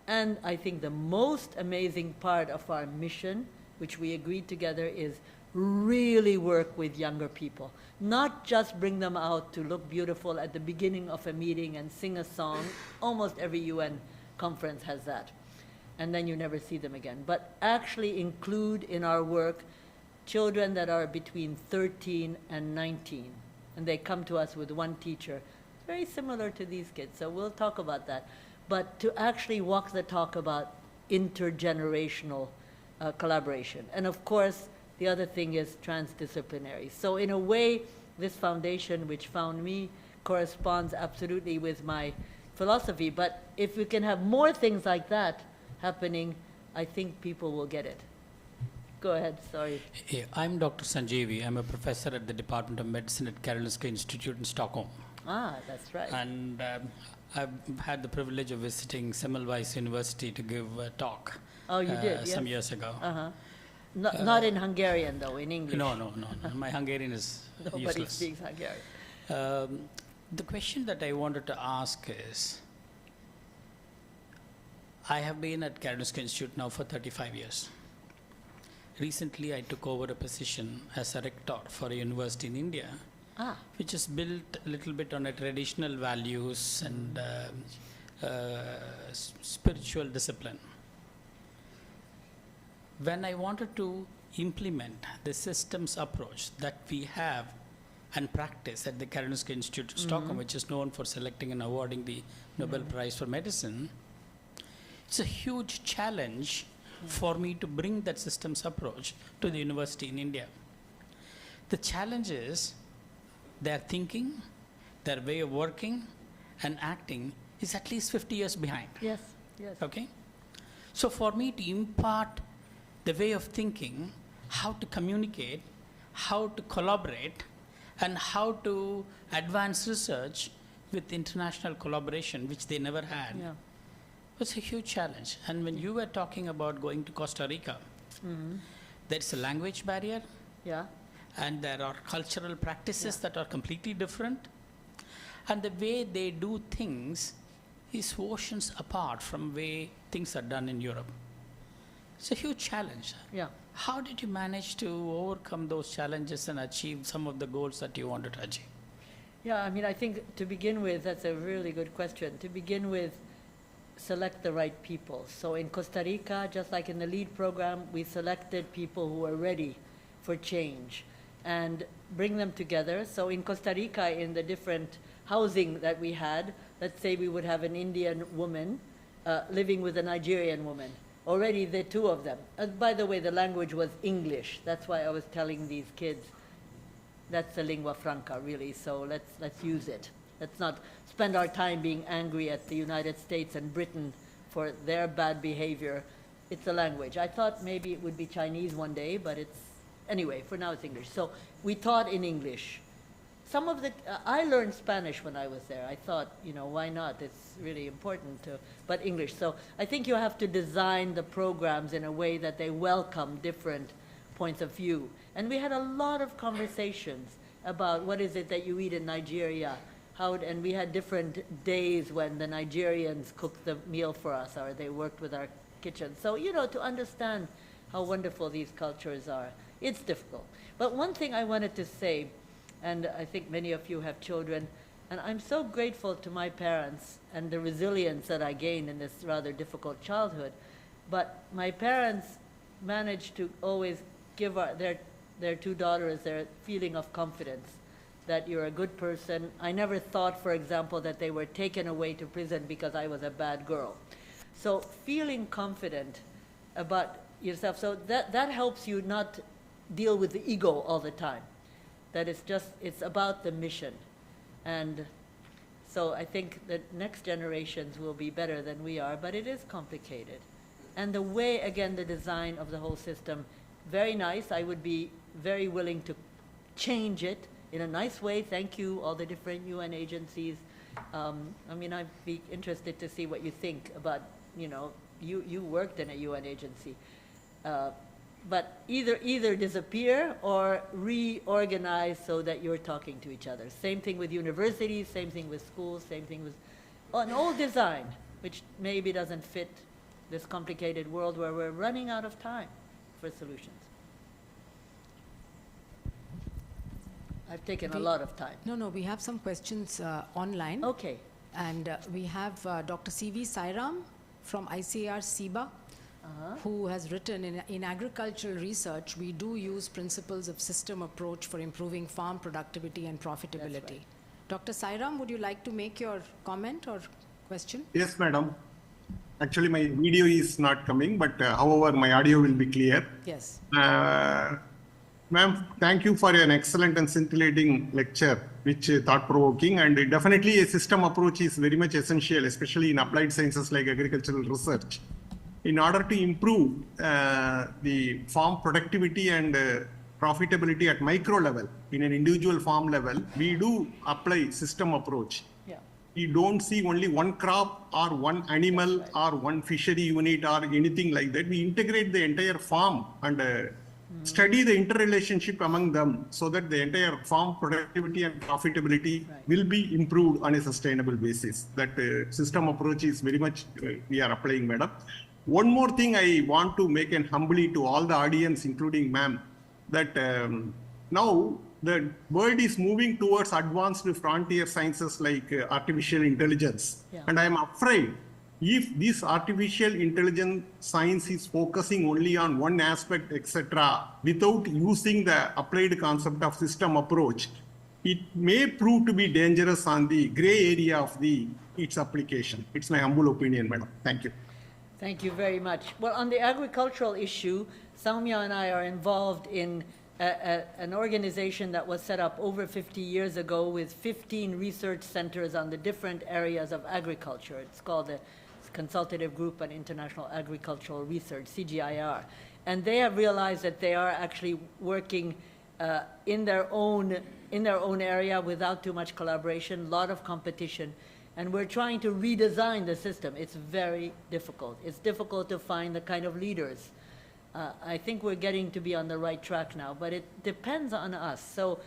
S3: And I think the most amazing part of our mission, which we agreed together, is really work with younger people. Not just bring them out to look beautiful at the beginning of a meeting and sing a song. Almost every UN conference has that. And then you never see them again. But actually include in our work children that are between 13 and 19. And they come to us with one teacher. Very similar to these kids, so we'll talk about that. But to actually walk the talk about intergenerational collaboration. And of course, the other thing is transdisciplinary. So in a way, this foundation, which found me, corresponds absolutely with my philosophy. But if we can have more things like that happening, I think people will get it. Go ahead, sorry.
S5: Yeah, I'm Dr. Sanjeevi. I'm a professor at the Department of Medicine at Karolinska Institute in Stockholm.
S3: Ah, that's right.
S5: And I've had the privilege of visiting Semmelweis University to give a talk.
S3: Oh, you did, yes.
S5: Some years ago.
S3: Uh-huh. Not in Hungarian, though, in English.
S5: No. My Hungarian is
S3: Nobody
S5: useless.
S3: speaks Hungarian.
S5: The question that I wanted to ask is, I have been at Karolinska Institute now for 35 years. Recently, I took over a position as a rector for a university in India, which is built a little bit on a traditional values and spiritual discipline. When I wanted to implement the systems approach that we have and practice at the Karolinska Institute of Stockholm, which is known for selecting and awarding the Nobel Prize for Medicine, it's a huge challenge for me to bring that systems approach to the university in India. The challenge is their thinking, their way of working and acting is at least 50 years behind.
S3: Yes.
S5: Okay? So for me to impart the way of thinking, how to communicate, how to collaborate, and how to advance research with international collaboration, which they never had, was a huge challenge. And when you were talking about going to Costa Rica, there's a language barrier, and there are cultural practices that are completely different, and the way they do things is oceans apart from the way things are done in Europe. It's a huge challenge. How did you manage to overcome those challenges and achieve some of the goals that you wanted to achieve?
S3: Yeah, I mean, I think to begin with, that's a really good question. To begin with, select the right people. So in Costa Rica, just like in the LEAD program, we selected people who are ready for change and bring them together. So in Costa Rica, in the different housing that we had, let's say we would have an Indian woman living with a Nigerian woman. Already the two of them. By the way, the language was English. That's why I was telling these kids, that's the lingua franca, really, so let's use it. Let's not spend our time being angry at the United States and Britain for their bad behavior. It's a language. I thought maybe it would be Chinese one day, but anyway, for now it's English. So we taught in English. Some of I learned Spanish when I was there. I thought, why not? It's really important but English. So I think you have to design the programs in a way that they welcome different points of view. And we had a lot of conversations about what is it that you eat in Nigeria, and we had different days when the Nigerians cooked the meal for us, or they worked with our kitchen. So, to understand how wonderful these cultures are, it's difficult. But one thing I wanted to say, and I think many of you have children, and I'm so grateful to my parents and the resilience that I gained in this rather difficult childhood. But my parents managed to always give their two daughters their feeling of confidence, that you're a good person. I never thought, for example, that they were taken away to prison because I was a bad girl. So feeling confident about yourself, so that helps you not deal with the ego all the time. That it's about the mission. And so I think that next generations will be better than we are, but it is complicated. And the way, again, the design of the whole system, very nice. I would be very willing to change it in a nice way. Thank you, all the different UN agencies. I'd be interested to see what you think about, you worked in a UN agency. but either disappear or reorganize so that you're talking to each other. Same thing with universities, same thing with schools, same thing with an old design, which maybe doesn't fit this complicated world where we're running out of time for solutions. I've taken a lot of time.
S2: No, we have some questions online.
S3: Okay.
S2: And we have Dr. C.V. Sairam from ICAR SIBA, who has written, in agricultural research, we do use principles of system approach for improving farm productivity and profitability.
S3: That's right.
S2: Dr. Sairam, would you like to make your comment or question?
S6: Yes, madam. Actually, my video is not coming, but however, my audio will be clear.
S2: Yes.
S6: Ma'am, thank you for an excellent and scintillating lecture, which thought-provoking, and definitely a system approach is very much essential, especially in applied sciences like agricultural research. In order to improve the farm productivity and profitability at micro level, in an individual farm level, we do apply system approach.
S3: Yeah.
S6: We don't see only one crop or one animal or one fishery unit or anything like that. We integrate the entire farm and study the interrelationship among them so that the entire farm productivity and profitability will be improved on a sustainable basis. That system approach is very much we are applying, madam. One more thing I want to make an humbly to all the audience, including ma'am, that now the world is moving towards advanced frontier sciences like artificial intelligence.
S3: Yeah.
S6: And I am afraid if this artificial intelligence science is focusing only on one aspect, etc., without using the applied concept of system approach, it may prove to be dangerous on the gray area of its application. It's my humble opinion, madam. Thank you.
S3: Thank you very much. Well, on the agricultural issue, Soumya and I are involved in an organization that was set up over 50 years ago with 15 research centers on the different areas of agriculture. It's called the Consultative Group on International Agricultural Research, CGIR. And they have realized that they are actually working in their own area without too much collaboration, a lot of competition. And we're trying to redesign the system. It's very difficult. It's difficult to find the kind of leaders. I think we're getting to be on the right track now, but it depends on us. So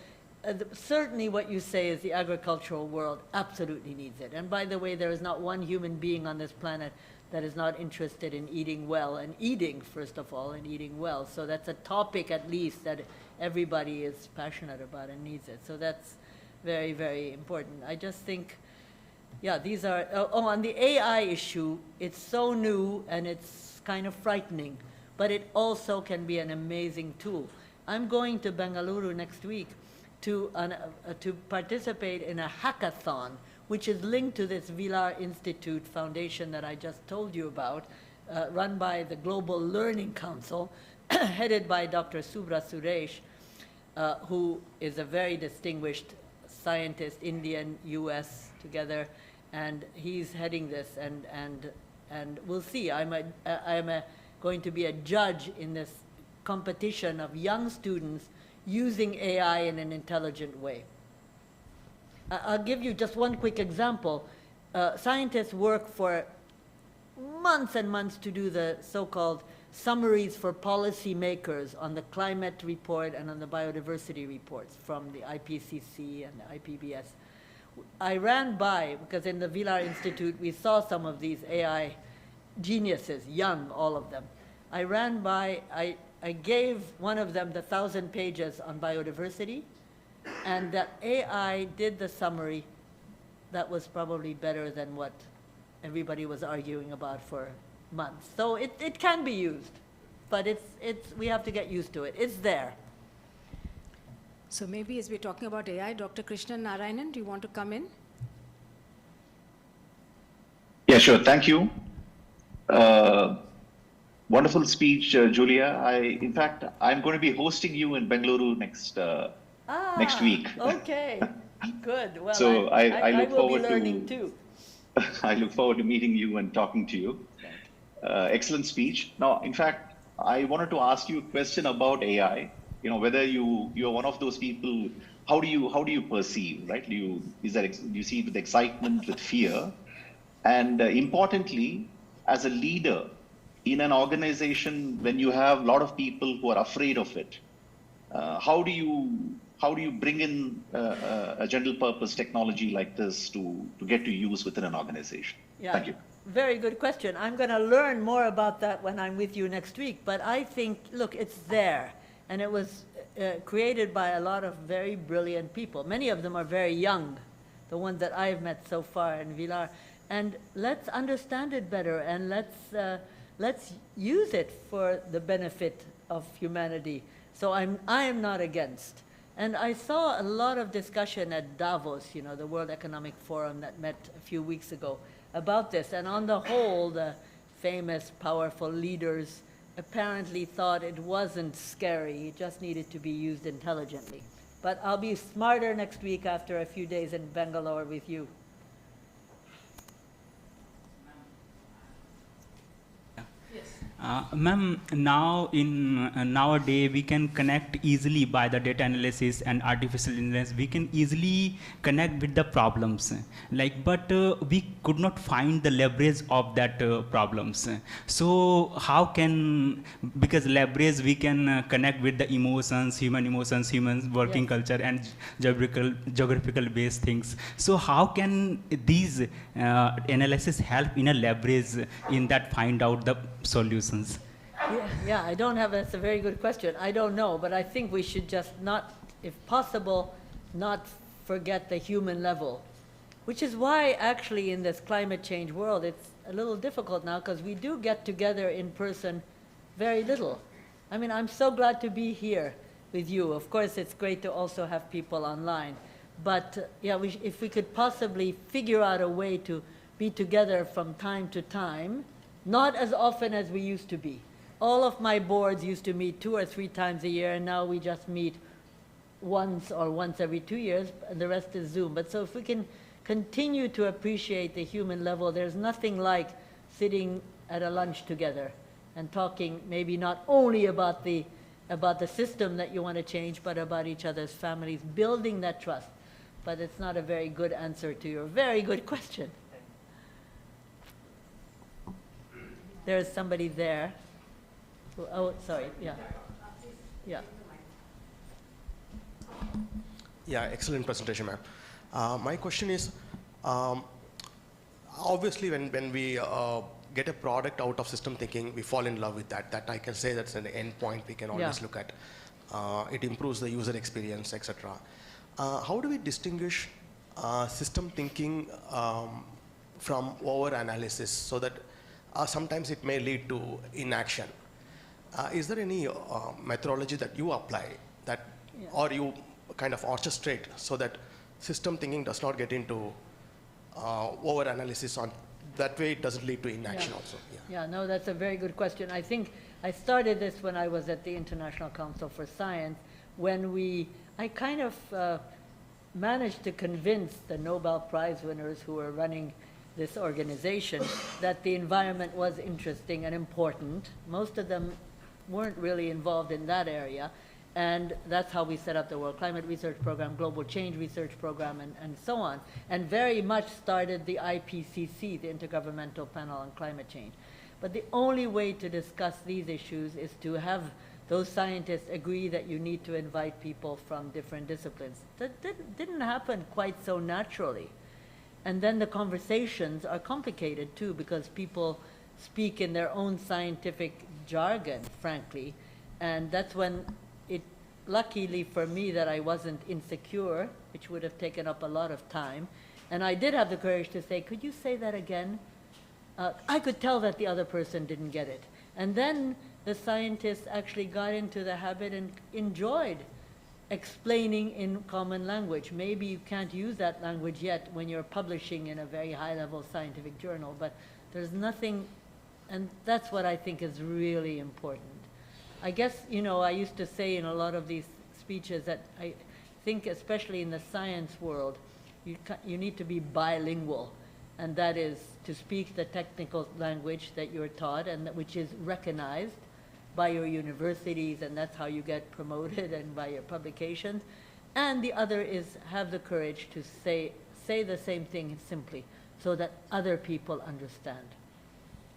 S3: certainly what you say is the agricultural world absolutely needs it. And by the way, there is not one human being on this planet that is not interested in eating well, and eating, first of all, and eating well. So that's a topic at least that everybody is passionate about and needs it. So that's very, very important. I just think, yeah, these are, on the AI issue, it's so new and it's kind of frightening, but it also can be an amazing tool. I'm going to Bengaluru next week to participate in a hackathon, which is linked to this Villar Institute Foundation that I just told you about, run by the Global Learning Council, headed by Dr. Subra Suresh, who is a very distinguished scientist, Indian, US together, and he's heading this, and we'll see. I'm going to be a judge in this competition of young students using AI in an intelligent way. I'll give you just one quick example. Scientists work for months and months to do the so-called summaries for policymakers on the climate report and on the biodiversity reports from the IPCC and the IPBS. I ran by, because in the Villar Institute we saw some of these AI geniuses, young, all of them. I ran by, I gave one of them the 1,000 pages on biodiversity, and the AI did the summary that was probably better than what everybody was arguing about for months. So it can be used, but we have to get used to it. It's there.
S2: So maybe as we're talking about AI, Dr. Krishnan Narayanan, do you want to come in?
S7: Yeah, sure. Thank you. Wonderful speech, Julia. In fact, I'm going to be hosting you in Bengaluru next week.
S3: Okay, good. Well,
S7: so I look forward
S3: will be learning too.
S7: I look forward to meeting you and talking to you. Excellent speech. Now, in fact, I wanted to ask you a question about AI. You know, whether you're one of those people. How do you perceive, right? Do you see it with excitement, with fear, and importantly, as a leader, in an organization when you have a lot of people who are afraid of it, how do you bring in a general purpose technology like this to get to use within an organization?
S3: Yeah.
S7: Thank you.
S3: Very good question. I'm going to learn more about that when I'm with you next week. But I think, look, it's there. And it was created by a lot of very brilliant people. Many of them are very young, the ones that I've met so far in Villar. And let's understand it better, and let's use it for the benefit of humanity. So I am not against. And I saw a lot of discussion at Davos, you know, the World Economic Forum that met a few weeks ago, about this. And on the whole, the famous, powerful leaders apparently thought it wasn't scary, it just needed to be used intelligently. But I'll be smarter next week after a few days in Bangalore with you.
S8: Ma'am, now nowadays we can connect easily by the data analysis and artificial intelligence. We can easily connect with the problems, but we could not find the leverage of that problems. So how can, because leverage we can connect with the emotions, human working culture and geographical based things. So how can these analysis help in a leverage in that find out the solutions?
S3: Yeah, I don't have, that's a very good question. I don't know, but I think we should just not, if possible, not forget the human level, which is why actually in this climate change world, it's a little difficult now because we do get together in person very little. I mean, I'm so glad to be here with you. Of course, it's great to also have people online, but yeah, if we could possibly figure out a way to be together from time to time, not as often as we used to be. All of my boards used to meet 2 or 3 times a year, and now we just meet once or once every 2 years, and the rest is Zoom. But so if we can continue to appreciate the human level, there's nothing like sitting at a lunch together and talking maybe not only about the system that you want to change, but about each other's families, building that trust. But it's not a very good answer to your very good question. There's somebody there. Oh, sorry, yeah. Yeah.
S9: Yeah, excellent presentation, ma'am. My question is, obviously when we get a product out of system thinking, we fall in love with that. That I can say that's an end point we can always look at. It improves the user experience, etc. How do we distinguish system thinking from over-analysis so that sometimes it may lead to inaction? Is there any methodology that you apply that, or you kind of orchestrate so that system thinking does not get into over-analysis on that way it doesn't lead to inaction also?
S3: Yeah, no, that's a very good question. I think I started this when I was at the International Council for Science, when I kind of managed to convince the Nobel Prize winners who were running this organization that the environment was interesting and important. Most of them weren't really involved in that area, and that's how we set up the World Climate Research Program, Global Change Research Program, and so on, and very much started the IPCC, the Intergovernmental Panel on Climate Change. But the only way to discuss these issues is to have those scientists agree that you need to invite people from different disciplines. That didn't happen quite so naturally. And then the conversations are complicated too, because people speak in their own scientific jargon, frankly. And that's when luckily for me that I wasn't insecure, which would have taken up a lot of time. And I did have the courage to say, could you say that again? I could tell that the other person didn't get it. And then the scientists actually got into the habit and enjoyed explaining in common language. Maybe you can't use that language yet when you're publishing in a very high-level scientific journal, but there's nothing, and that's what I think is really important. I guess, you know, I used to say in a lot of these speeches that I think, especially in the science world, you need to be bilingual, and that is to speak the technical language that you're taught and which is recognized by your universities, and that's how you get promoted, and by your publications. And the other is have the courage to say the same thing simply so that other people understand.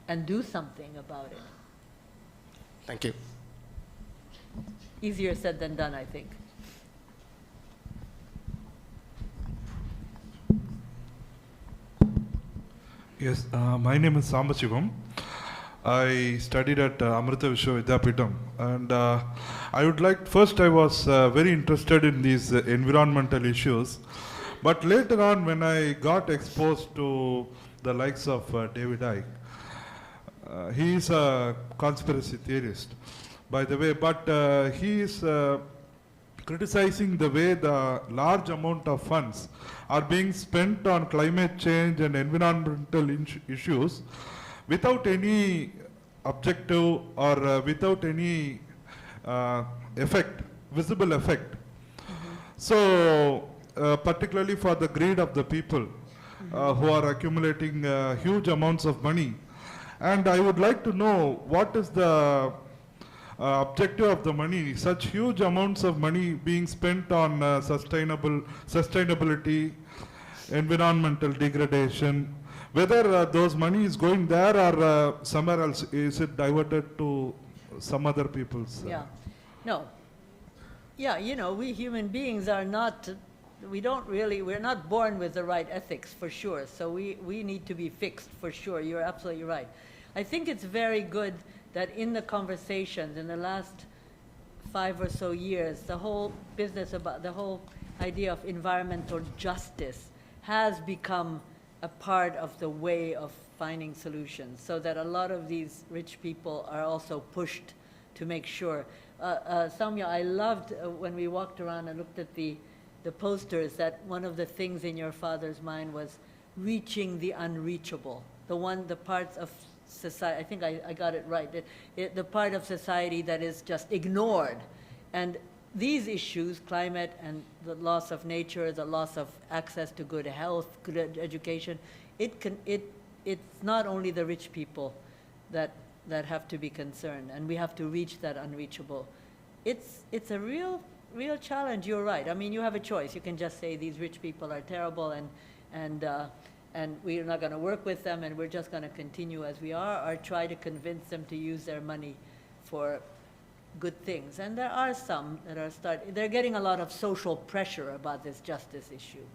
S3: and do something about it.
S9: Thank you.
S3: Easier said than done, I think.
S10: Yes, my name is Sambasivam. I studied at Amrita Vishwa Vidyapeetham, and I would like, first I was very interested in these environmental issues, but later on when I got exposed to the likes of David Icke, he is a conspiracy theorist, by the way, but he is criticizing the way the large amount of funds are being spent on climate change and environmental issues without any objective or without any effect, visible effect. So, particularly for the greed of the people who are accumulating huge amounts of money. And I would like to know what is the objective of the money, such huge amounts of money being spent on sustainability, environmental degradation, whether those money is going there or somewhere else, is it diverted to some other people's?
S3: Yeah, no. Yeah, you know, we human beings are not, we're not born with the right ethics for sure, so we need to be fixed for sure. You're absolutely right. I think it's very good that in the conversations in the last 5 or so years, the whole business about the whole idea of environmental justice has become a part of the way of finding solutions, so that a lot of these rich people are also pushed to make sure. Samya, I loved when we walked around and looked at the posters, that one of the things in your father's mind was reaching the unreachable, the parts of society, I think I got it right, the part of society that is just ignored. And these issues, climate and the loss of nature, the loss of access to good health, good education, it's not only the rich people that have to be concerned, and we have to reach that unreachable. It's a real challenge, you're right. I mean, you have a choice. You can just say these rich people are terrible and we're not going to work with them, and we're just going to continue as we are, or try to convince them to use their money for good things. And there are some that are they're getting a lot of social pressure about this justice issue.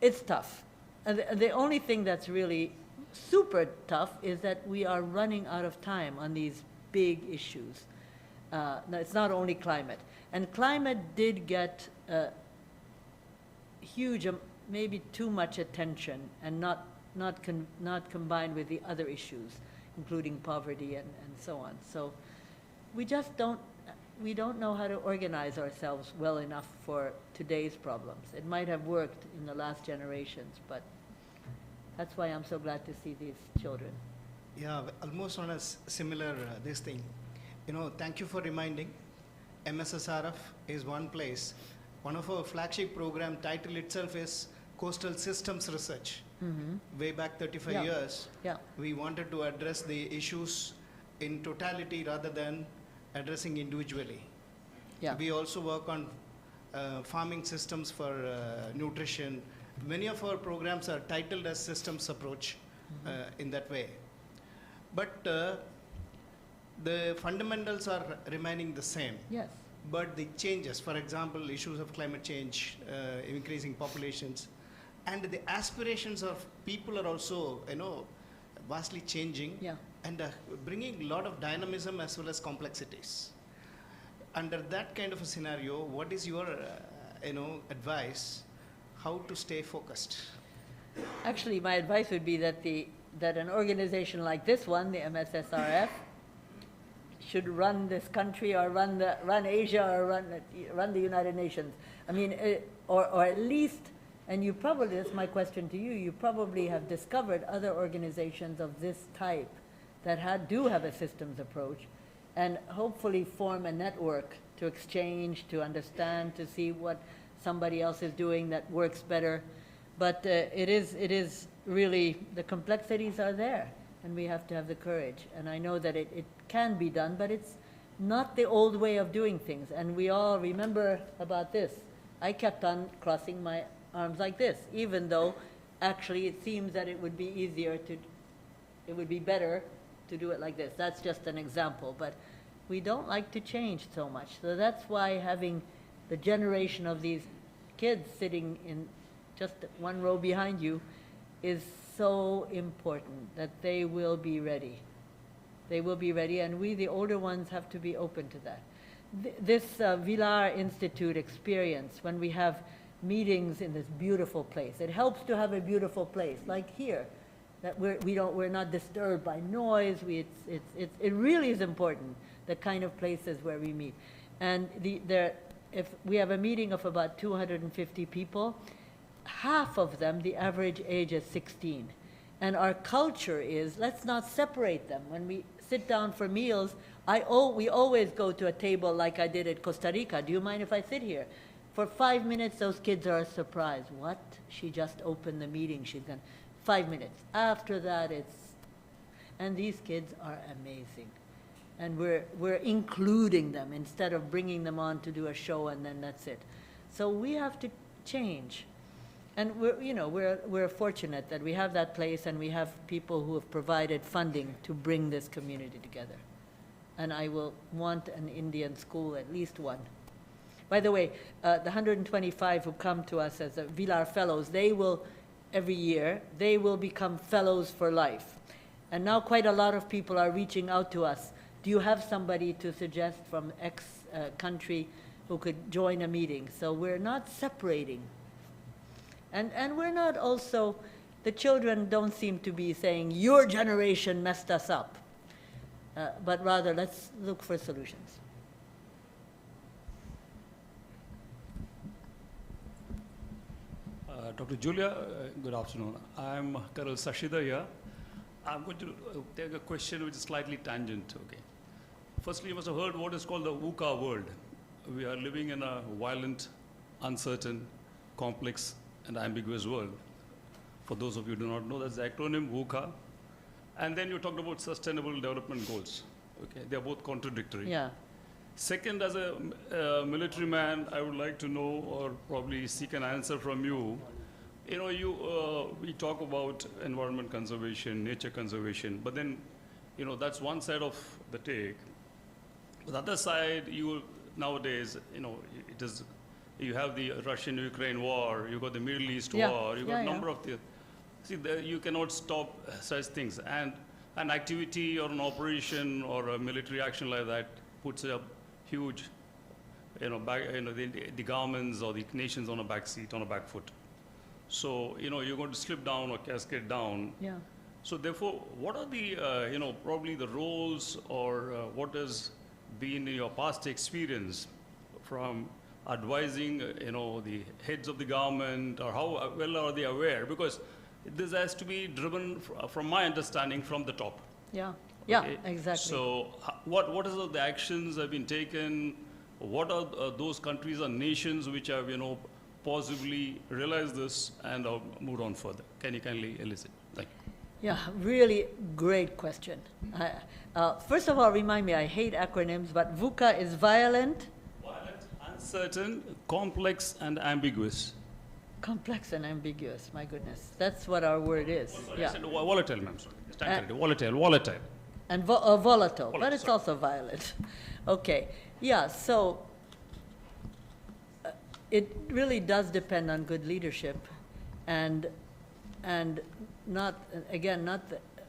S3: It's tough. And the only thing that's really super tough is that we are running out of time on these big issues. It's not only climate. And climate did get huge, maybe too much attention, and not combined with the other issues, including poverty and so on. So we just don't know how to organize ourselves well enough for today's problems. It might have worked in the last generations, but that's why I'm so glad to see these children.
S11: Yeah, almost on a similar this thing. You know, thank you for reminding. MSSRF is one place. One of our flagship program title itself is Coastal Systems Research. Way back 35 years, we wanted to address the issues in totality rather than addressing individually. We also work on farming systems for nutrition. Many of our programs are titled as systems approach in that way. But the fundamentals are remaining the same.
S3: Yes.
S11: But the changes, for example, issues of climate change, increasing populations, and the aspirations of people are also, you know, vastly changing, and bringing a lot of dynamism as well as complexities. Under that kind of a scenario, what is your, advice? How to stay focused?
S3: Actually, my advice would be that an organization like this one, the MSSRF, should run this country, or run Asia, or run the United Nations. I mean, or at least, and you probably, that's my question to you, you probably have discovered other organizations of this type that do have a systems approach, and hopefully form a network to exchange, to understand, to see what somebody else is doing that works better. But it is really, the complexities are there, and we have to have the courage. And I know that it can be done, but it's not the old way of doing things. And we all remember about this. I kept on crossing my arms like this, even though actually it seems that it would be easier it would be better to do it like this. That's just an example, but we don't like to change so much. So that's why having the generation of these kids sitting in just one row behind you is so important, that they will be ready. They will be ready, and we, the older ones, have to be open to that. This Villar Institute experience, when we have meetings in this beautiful place, it helps to have a beautiful place, like here, that we're not disturbed by noise. It really is important, the kind of places where we meet. And if we have a meeting of about 250 people, half of them, the average age is 16. And our culture is, let's not separate them. When we sit down for meals, we always go to a table like I did at Costa Rica. Do you mind if I sit here? For 5 minutes, those kids are surprised. What? She just opened the meeting. She's gone. 5 minutes. After that, and these kids are amazing. And we're including them instead of bringing them on to do a show and then that's it. So we have to change. And we're fortunate that we have that place, and we have people who have provided funding to bring this community together. And I will want an Indian school, at least one. By the way, the 125 who come to us as Villar Fellows, they will, every year, they will become fellows for life. And now quite a lot of people are reaching out to us. Do you have somebody to suggest from X country who could join a meeting? So we're not separating. And we're not also, the children don't seem to be saying, your generation messed us up. But rather, let's look for solutions.
S12: Dr. Julia, good afternoon. I'm Colonel Sashida here. I'm going to take a question which is slightly tangent. Okay. Firstly, you must have heard what is called the VUCA world. We are living in a violent, uncertain, complex, and ambiguous world. For those of you who do not know, that's the acronym VUCA. And then you talked about sustainable development goals. Okay, they're both contradictory.
S3: Yeah.
S12: Second, as a military man, I would like to know, or probably seek an answer from you. We talk about environment conservation, nature conservation, but then, that's one side of the take. The other side, nowadays, it is, you have the Russian-Ukraine war, you got the Middle East war, you got a number of the, you cannot stop such things. And an activity or an operation or a military action like that puts a huge, the governments or the nations on a back seat, on a back foot. So, you're going to slip down or cascade down.
S3: Yeah.
S12: So therefore, what are the, probably the roles or what has been your past experience from advising, the heads of the government, or how well are they aware? Because this has to be driven, from my understanding, from the top.
S3: Yeah,
S12: okay?
S3: Yeah, exactly.
S12: So what is the actions have been taken? What are those countries or nations which have, possibly realized this and moved on further? Can you kindly elicit? Thank you.
S3: Yeah, really great question. First of all, remind me, I hate acronyms, but VUCA is violent,
S12: uncertain, complex, and ambiguous.
S3: Complex and ambiguous, my goodness. That's what our word is.
S12: I said volatile, ma'am, sorry. Volatile.
S3: And volatile, but it's also violent. Okay, yeah, so it really does depend on good leadership, and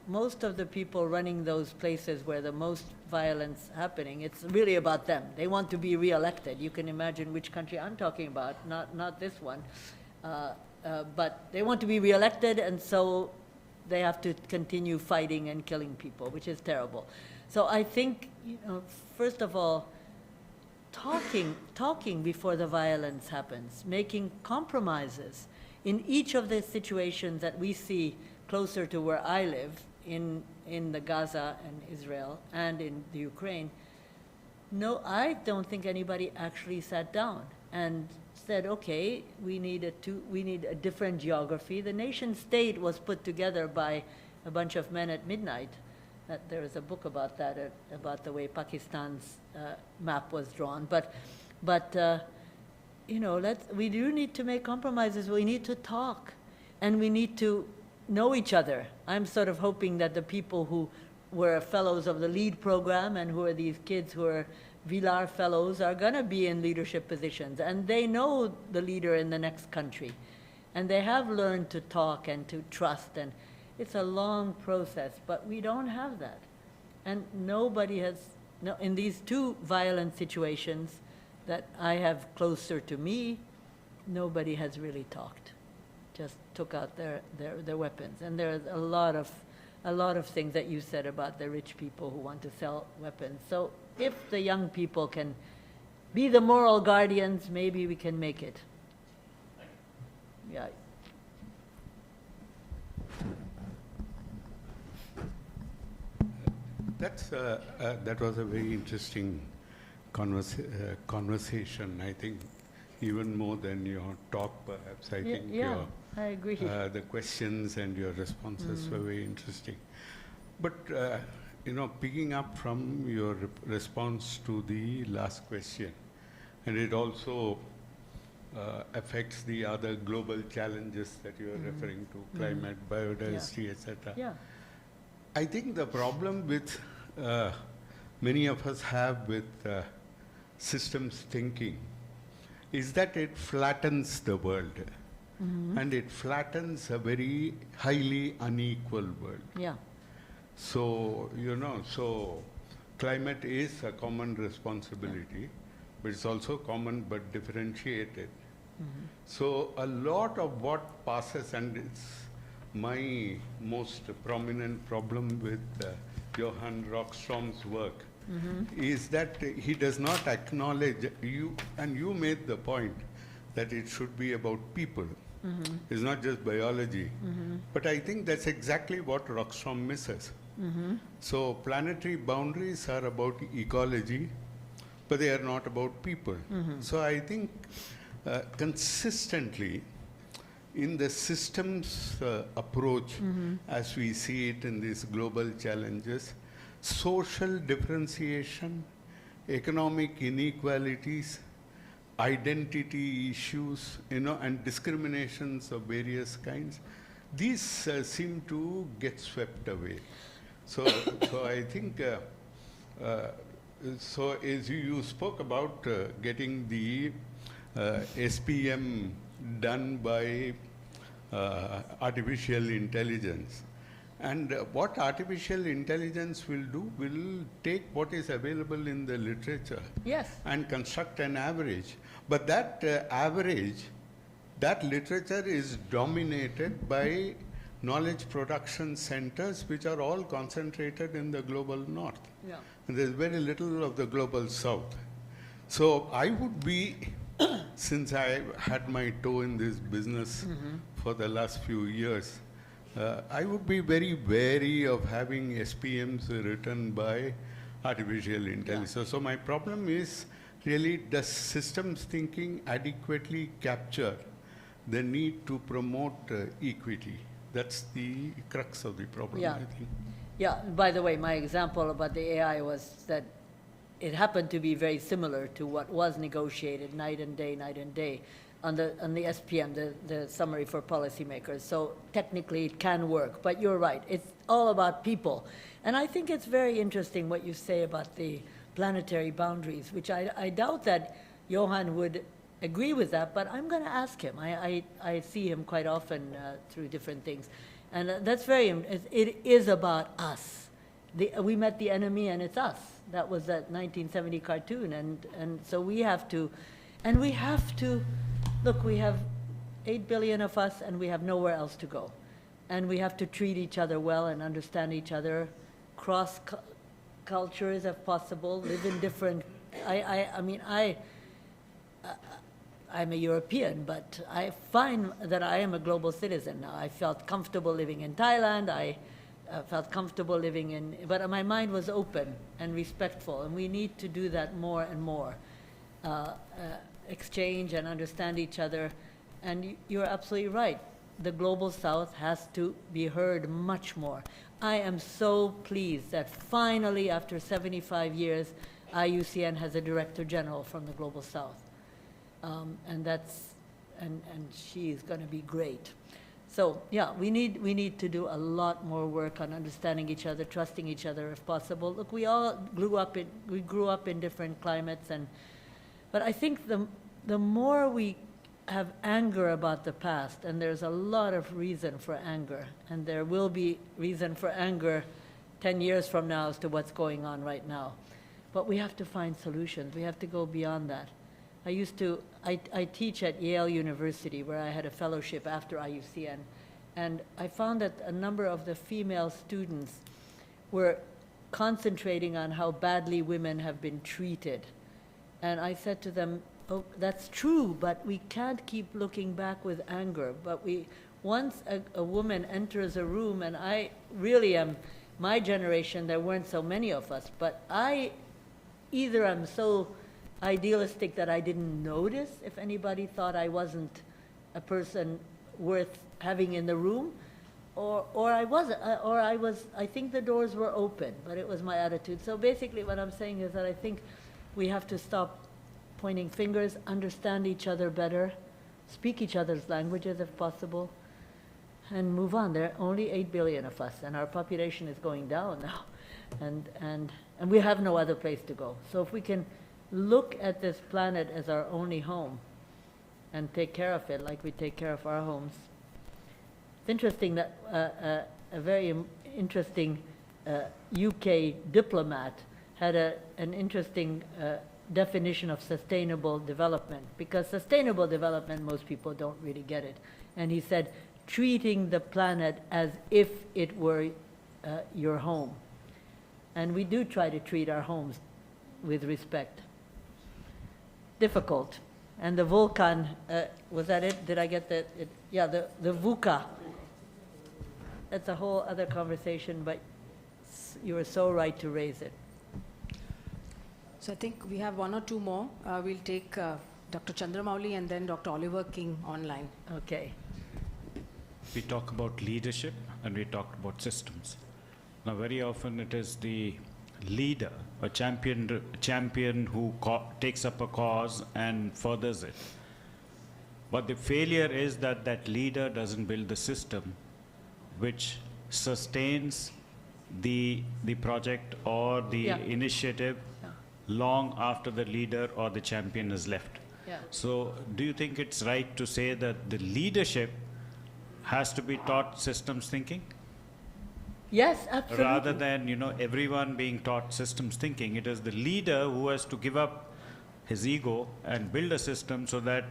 S3: most of the people running those places where the most violence happening, it's really about them. They want to be reelected. You can imagine which country I'm talking about, not this one. But they want to be reelected, and so they have to continue fighting and killing people, which is terrible. So I think, first of all, talking before the violence happens, making compromises in each of the situations that we see closer to where I live, in the Gaza and Israel and in the Ukraine. No, I don't think anybody actually sat down and said, okay, we need a different geography. The nation state was put together by a bunch of men at midnight. There is a book about that, about the way Pakistan's map was drawn. But we do need to make compromises. We need to talk, and we need to know each other. I'm sort of hoping that the people who were fellows of the LEAD program and who are these kids who are Villar fellows are going to be in leadership positions, and they know the leader in the next country, and they have learned to talk and to trust, and it's a long process, but we don't have that. And nobody has, no, in these two violent situations that I have closer to me, nobody has really talked, just took out their weapons. And there's a lot of things that you said about the rich people who want to sell weapons. So if the young people can be the moral guardians, maybe we can make it. Yeah.
S13: That was a very interesting conversation, I think, even more than your talk, perhaps. I think
S3: I agree.
S13: The questions and your responses were very interesting. But, you know, picking up from your response to the last question, and it also affects the other global challenges that you are referring to, climate, biodiversity, etc.
S3: Yeah.
S13: I think the problem with many of us have with systems thinking is that it flattens the world. And it flattens a very highly unequal world.
S3: Yeah.
S13: So, you know, so climate is a common responsibility, but it's also common but differentiated. So a lot of what passes, and it's my most prominent problem with Johan Rockström's work, is that he does not acknowledge you, and you made the point that it should be about people. It's not just biology. But I think that's exactly what Rockström misses. So planetary boundaries are about ecology, but they are not about people. So I think consistently in the systems approach, as we see it in these global challenges, social differentiation, economic inequalities, identity issues, you know, and discriminations of various kinds, these seem to get swept away. So I think, so as you spoke about getting the SPM done by artificial intelligence. And what artificial intelligence will do will take what is available in the literature and construct an average. But that average, that literature is dominated by knowledge production centers, which are all concentrated in the global north. And there's very little of the global south. So I would be, since I had my toe in this business for the last few years, I would be very wary of having SPMs written by artificial intelligence. So my problem is really, does systems thinking adequately capture the need to promote equity? That's the crux of the problem, I think.
S3: Yeah, by the way, my example about the AI was that it happened to be very similar to what was negotiated night and day, on the SPM, the summary for policymakers. So technically it can work, but you're right, it's all about people. And I think it's very interesting what you say about the planetary boundaries, which I doubt that Johan would agree with that, but I'm going to ask him. I see him quite often through different things. And that's very, it is about us. We met the enemy and it's us. That was that 1970 cartoon. And so we have to, look, we have 8 billion of us and we have nowhere else to go. And we have to treat each other well and understand each other, cross cultures if possible, live in different, I'm a European, but I find that I am a global citizen now. I felt comfortable living in Thailand. I felt comfortable living in, but my mind was open and respectful, and we need to do that more and more. Exchange and understand each other. And you're absolutely right. The Global South has to be heard much more. I am so pleased that finally, after 75 years, IUCN has a Director General from the Global South. And she is going to be great. So yeah, we need to do a lot more work on understanding each other, trusting each other if possible. Look, we all grew up in different climates, but I think the more we have anger about the past, and there's a lot of reason for anger, and there will be reason for anger 10 years from now as to what's going on right now. But we have to find solutions. We have to go beyond that. I teach at Yale University, where I had a fellowship after IUCN, and I found that a number of the female students were concentrating on how badly women have been treated. And I said to them, oh, that's true, but we can't keep looking back with anger. But once a woman enters a room, and I really am, my generation, there weren't so many of us, but either I'm so idealistic that I didn't notice if anybody thought I wasn't a person worth having in the room, or I think the doors were open, but it was my attitude. So basically what I'm saying is that I think we have to stop pointing fingers, understand each other better, speak each other's languages if possible, and move on. There are only 8 billion of us, and our population is going down now, and we have no other place to go. So if we can look at this planet as our only home and take care of it like we take care of our homes. It's interesting that a very interesting UK diplomat had an interesting definition of sustainable development, because sustainable development, most people don't really get it. And he said, treating the planet as if it were your home. And we do try to treat our homes with respect. Difficult. And the Vulcan, was that it? Did I get that? Yeah, the VUCA. That's a whole other conversation, but you were so right to raise it.
S2: So I think we have one or two more. We'll take Dr. Chandramouli and then Dr. Oliver King online.
S3: Okay.
S14: We talk about leadership and we talk about systems. Now very often it is the leader, a champion who takes up a cause and furthers it. But the failure is that that leader doesn't build the system which sustains the project or the initiative long after the leader or the champion is left. So do you think it's right to say that the leadership has to be taught systems thinking?
S3: Yes, absolutely.
S14: Rather than, everyone being taught systems thinking, it is the leader who has to give up his ego and build a system so that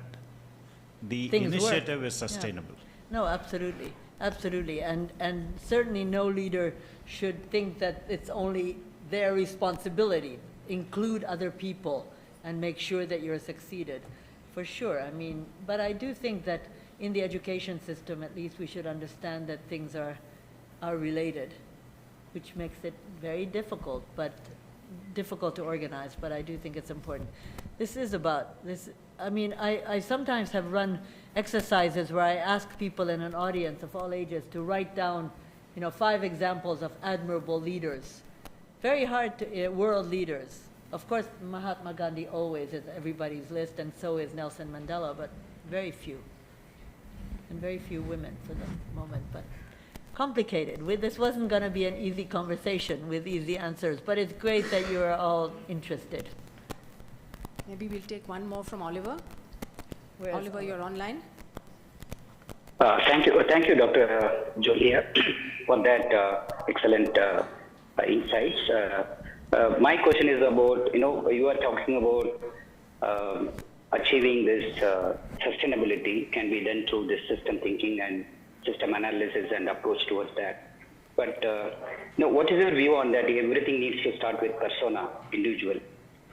S14: the initiative is sustainable.
S3: Yeah. No, absolutely. Absolutely. And certainly no leader should think that it's only their responsibility. Include other people and make sure that you're succeeded. For sure. I mean, but I do think that in the education system, at least, we should understand that things are related, which makes it very difficult to organize, but I do think it's important. This is about this. I mean, I sometimes have run exercises where I ask people in an audience of all ages to write down, 5 examples of admirable leaders. Very hard to, world leaders. Of course, Mahatma Gandhi always is everybody's list, and so is Nelson Mandela, but very few. And very few women for the moment, but complicated. This wasn't going to be an easy conversation with easy answers, but it's great that you are all interested.
S2: Maybe we'll take one more from Oliver. Oliver, you're online.
S15: Thank you, Dr. Jolia, for that excellent insights. My question is about, you are talking about achieving this sustainability can be done through this system thinking and system analysis and approach towards that. But what is your view on that? Everything needs to start with persona, individual,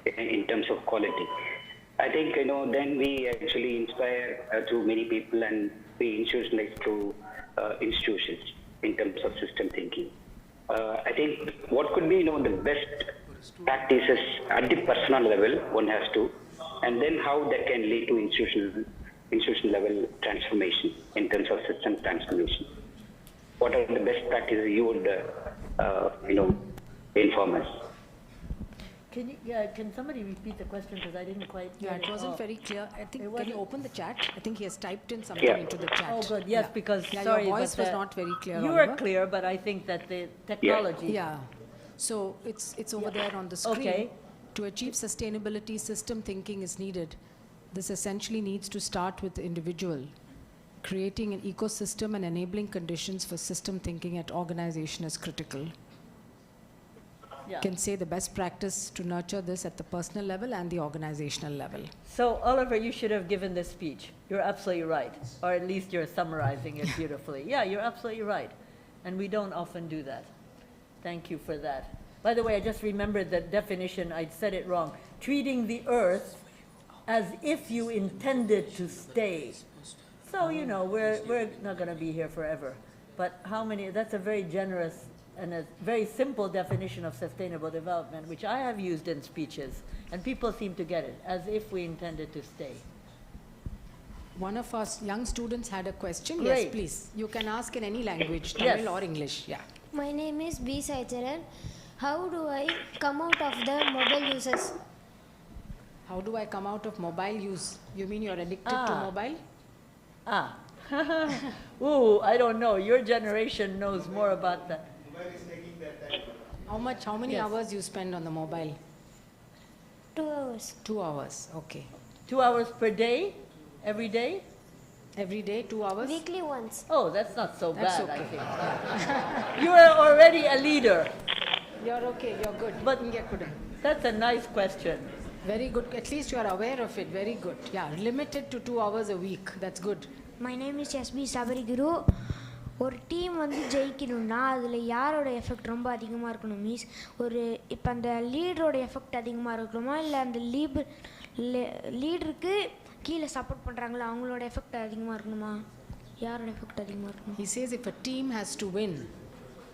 S15: in terms of quality. I think, then we actually inspire through many people and we institutionalize through institutions in terms of system thinking. I think what could be, the best practices at the personal level one has to, and then how that can lead to institution level transformation in terms of system transformation. What are the best practices you would, inform us?
S3: Can somebody repeat the question, because I didn't quite
S2: Yeah,
S3: get
S2: it wasn't
S3: all.
S2: very clear. I think, can you open the chat? I think he has typed in something
S15: Yeah.
S2: into the chat.
S3: Oh, good, yes, because,
S2: Yeah,
S3: sorry,
S2: your voice
S3: but
S2: was not very clear,
S3: you
S2: Oliver.
S3: were clear, but I think that the technology.
S2: Yeah. So it's over there on the screen.
S3: Okay.
S2: To achieve sustainability, system thinking is needed. This essentially needs to start with the individual. Creating an ecosystem and enabling conditions for system thinking at organization is critical.
S3: Yeah.
S2: Can say the best practice to nurture this at the personal level and the organizational level.
S3: So, Oliver, you should have given this speech. You're absolutely right. Or at least you're summarizing it beautifully. Yeah, you're absolutely right. And we don't often do that. Thank you for that. By the way, I just remembered the definition. I said it wrong. Treating the earth as if you intended to stay. So, you know, we're not going to be here forever. But how many, that's a very generous and a very simple definition of sustainable development, which I have used in speeches, and people seem to get it, as if we intended to stay.
S2: One of our young students had a question.
S3: Great.
S2: Yes, please. You can ask in any language,
S3: Yes.
S2: Tamil or English. Yeah.
S16: My name is B. Saicharan. How do I come out of the mobile uses?
S2: How do I come out of mobile use? You mean you're addicted to mobile?
S3: Ooh, I don't know. Your generation knows more about that.
S2: How many
S3: Yes.
S2: hours you spend on the mobile?
S16: 2 hours.
S2: 2 hours, okay.
S3: 2 hours per day? Every day?
S2: Every day, 2 hours?
S16: Weekly once.
S3: Oh, that's not so
S2: That's
S3: bad, I
S2: okay.
S3: think. You are already a leader.
S2: You're okay, you're good.
S3: But that's a nice question.
S2: Very good. At least you are aware of it. Very good. Yeah, limited to 2 hours a week. That's good.
S16: My name is SB Sabariguru. ஒரு team வந்து ஜெயிக்கணும்னா அதில் யாரோட effect ரொம்ப அதிகமாக இருக்கணும் means ஒரு இப்போ அந்த லீடரோட எஃபெக்ட் அதிகமாக இருக்கணுமா இல்லை அந்த லீடருக்கு கீழே சப்போர்ட் பண்ணுறாங்களோ அவங்களோட எஃபெக்ட் அதிகமாக இருக்கணுமா யாரோட எஃபெக்ட் அதிகமாக இருக்கணும்?
S2: He says if a team has to win,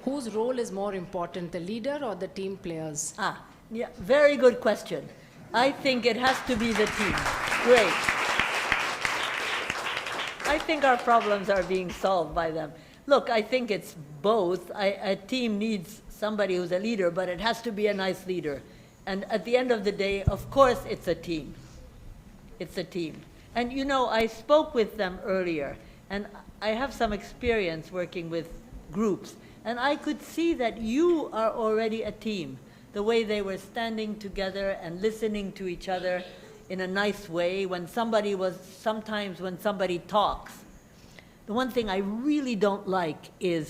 S2: whose role is more important, the leader or the team players?
S3: Yeah, very good question. I think it has to be the team. Great. I think our problems are being solved by them. Look, I think it's both. A team needs somebody who's a leader, but it has to be a nice leader. And at the end of the day, of course, it's a team. It's a team. And you know, I spoke with them earlier, and I have some experience working with groups, and I could see that you are already a team. The way they were standing together and listening to each other in a nice way sometimes when somebody talks. The one thing I really don't like is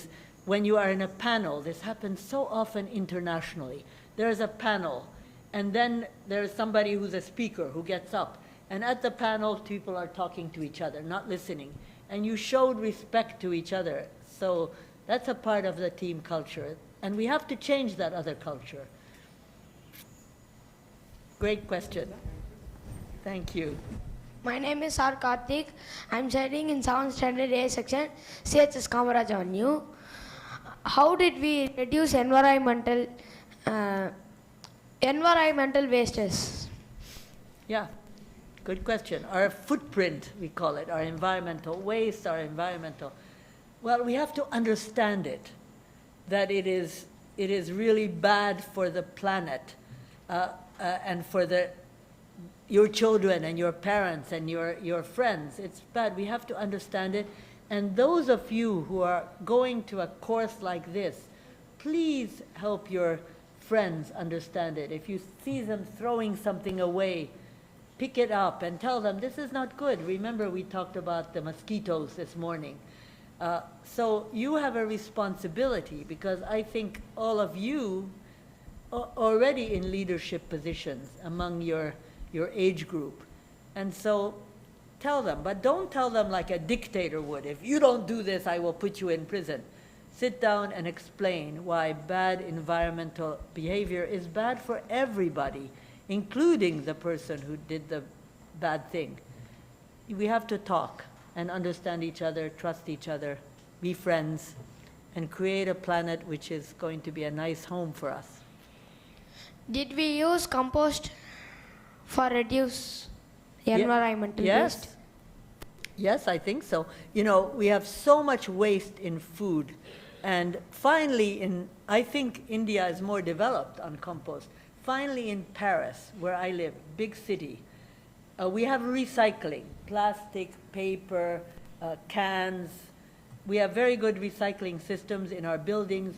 S3: when you are in a panel. This happens so often internationally. There is a panel, and then there is somebody who's a speaker who gets up. And at the panel, people are talking to each other, not listening. And you showed respect to each other. So that's a part of the team culture. And we have to change that other culture. Great question. Thank you.
S17: My name is R. Karthik. I'm studying in 7th standard A section, CHS Kamaraj Avenue. How did we reduce environmental wastes?
S3: Yeah, good question. Our footprint, we call it, our environmental waste, our environmental. Well, we have to understand it, that it is really bad for the planet and for your children and your parents and your friends. It's bad. We have to understand it. And those of you who are going to a course like this, please help your friends understand it. If you see them throwing something away, pick it up and tell them, this is not good. Remember, we talked about the mosquitoes this morning. So you have a responsibility, because I think all of you are already in leadership positions among your age group. And so tell them, but don't tell them like a dictator would. If you don't do this, I will put you in prison. Sit down and explain why bad environmental behavior is bad for everybody, including the person who did the bad thing. We have to talk and understand each other, trust each other, be friends, and create a planet which is going to be a nice home for us.
S17: Did we use compost for reduce environmental waste?
S3: Yes, I think so. You know, we have so much waste in food. And finally, I think India is more developed on compost. finally in Paris, where I live, big city, we have recycling, plastic, paper, cans. We have very good recycling systems in our buildings.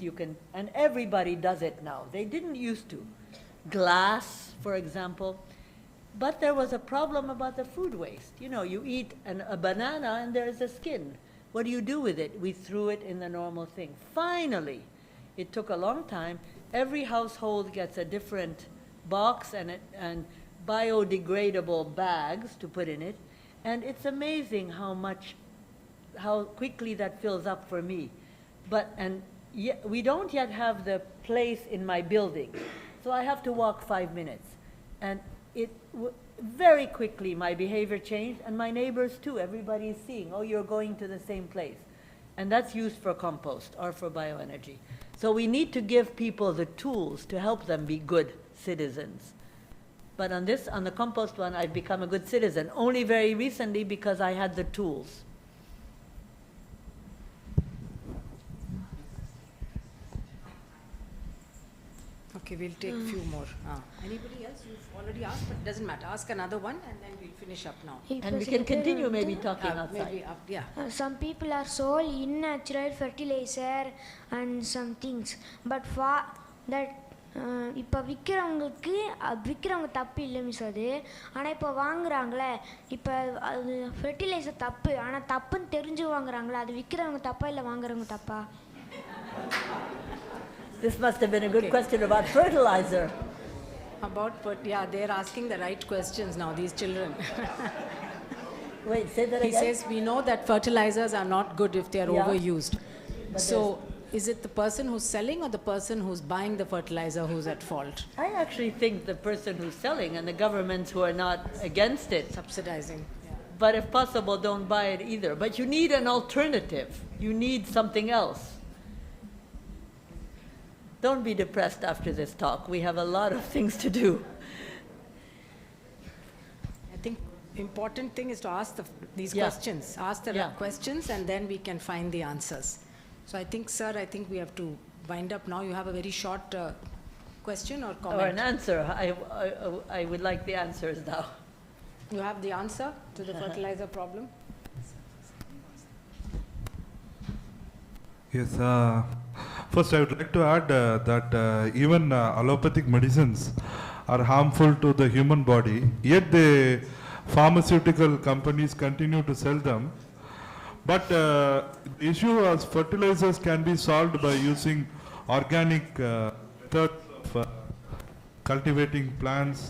S3: And everybody does it now. They didn't used to. Glass, for example. But there was a problem about the food waste. You know, you eat a banana and there's a skin. What do you do with it? We threw it in the normal thing. Finally, it took a long time. Every household gets a different box and biodegradable bags to put in it. And it's amazing how quickly that fills up for me. We don't yet have the place in my building. So I have to walk 5 minutes. And very quickly my behavior changed, and my neighbors too. Everybody is seeing, oh, you're going to the same place. And that's used for compost or for bioenergy. So we need to give people the tools to help them be good citizens. But on the compost one, I've become a good citizen only very recently because I had the tools.
S2: Okay, we'll take a few more. Anybody else? You've already asked, but it doesn't matter. Ask another one and then we'll finish up now.
S3: And we can continue maybe talking outside.
S16: Some people are sold unnatural fertilizer and some things. But for that, இப்போ விற்கிறவங்க தப்பு இல்லை miss அது. ஆனால் இப்போ வாங்குறாங்களே, இப்போ அது fertiliser தப்பு, ஆனால் தப்புன்னு தெரிஞ்சு வாங்குறாங்களே, அது விற்கிறவங்க தப்பா இல்லை வாங்குறவங்க தப்பா?
S3: This must have been a good question about fertilizer.
S2: They're asking the right questions now, these children.
S3: Wait, say that again.
S2: He says, we know that fertilizers are not good if they are overused. So, is it the person who's selling or the person who's buying the fertilizer who's at fault?
S3: I actually think the person who's selling and the governments who are not against it.
S2: Subsidizing.
S3: But if possible, don't buy it either. But you need an alternative. You need something else. Don't be depressed after this talk. We have a lot of things to do.
S2: I think important thing is to ask these questions. Ask the questions and then we can find the answers. So I think, sir, we have to wind up now. You have a very short question or comment?
S3: Or an answer. I would like the answers now.
S2: You have the answer to the fertilizer problem?
S10: Yes. First, I would like to add that even allopathic medicines are harmful to the human body, yet the pharmaceutical companies continue to sell them. But the issue of fertilizers can be solved by using organic methods of cultivating plants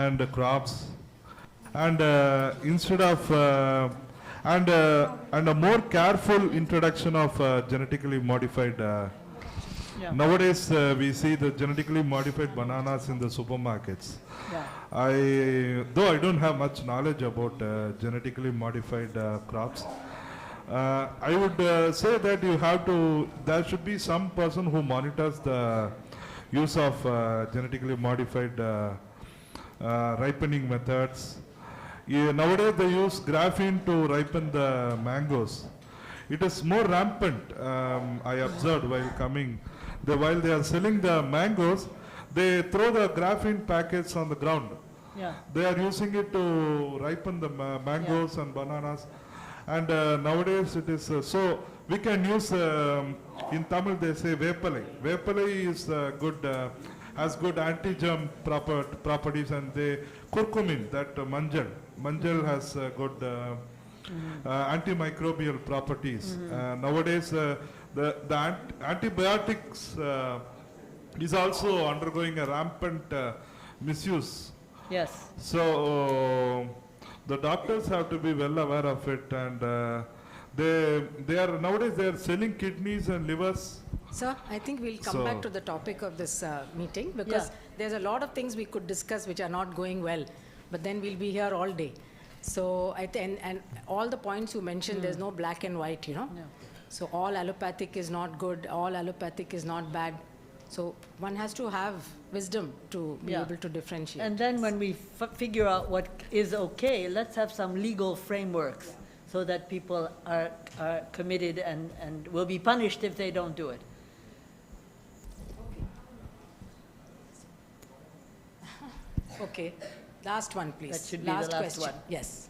S10: and crops, and instead of and a more careful introduction of genetically modified. Nowadays, we see the genetically modified bananas in the supermarkets. Though I don't have much knowledge about genetically modified crops, I would say that there should be some person who monitors the use of genetically modified ripening methods. Nowadays they use graphene to ripen the mangoes. It is more rampant, I observed while coming. While they are selling the mangoes, they throw the graphene packets on the ground. They are using it to ripen the mangoes and bananas. And nowadays it is, so we can use, in Tamil they say vepalai. Vepalai is good, has good anti-germ properties, and curcumin, that manjal. Manjal has good antimicrobial properties. Nowadays the antibiotics is also undergoing a rampant misuse.
S3: Yes.
S10: So the doctors have to be well aware of it, and nowadays they are selling kidneys and livers.
S2: Sir, I think we'll come back to the topic of this meeting, because there's a lot of things we could discuss which are not going well, but then we'll be here all day. So and all the points you mentioned, there's no black and white, you know.
S3: No.
S2: So all allopathic is not good, all allopathic is not bad. So one has to have wisdom to be able to differentiate.
S3: And then when we figure out what is okay, let's have some legal frameworks so that people are committed and will be punished if they don't do it.
S2: Okay. Last one, please.
S3: That should be the last
S2: question.
S3: one.
S2: Yes.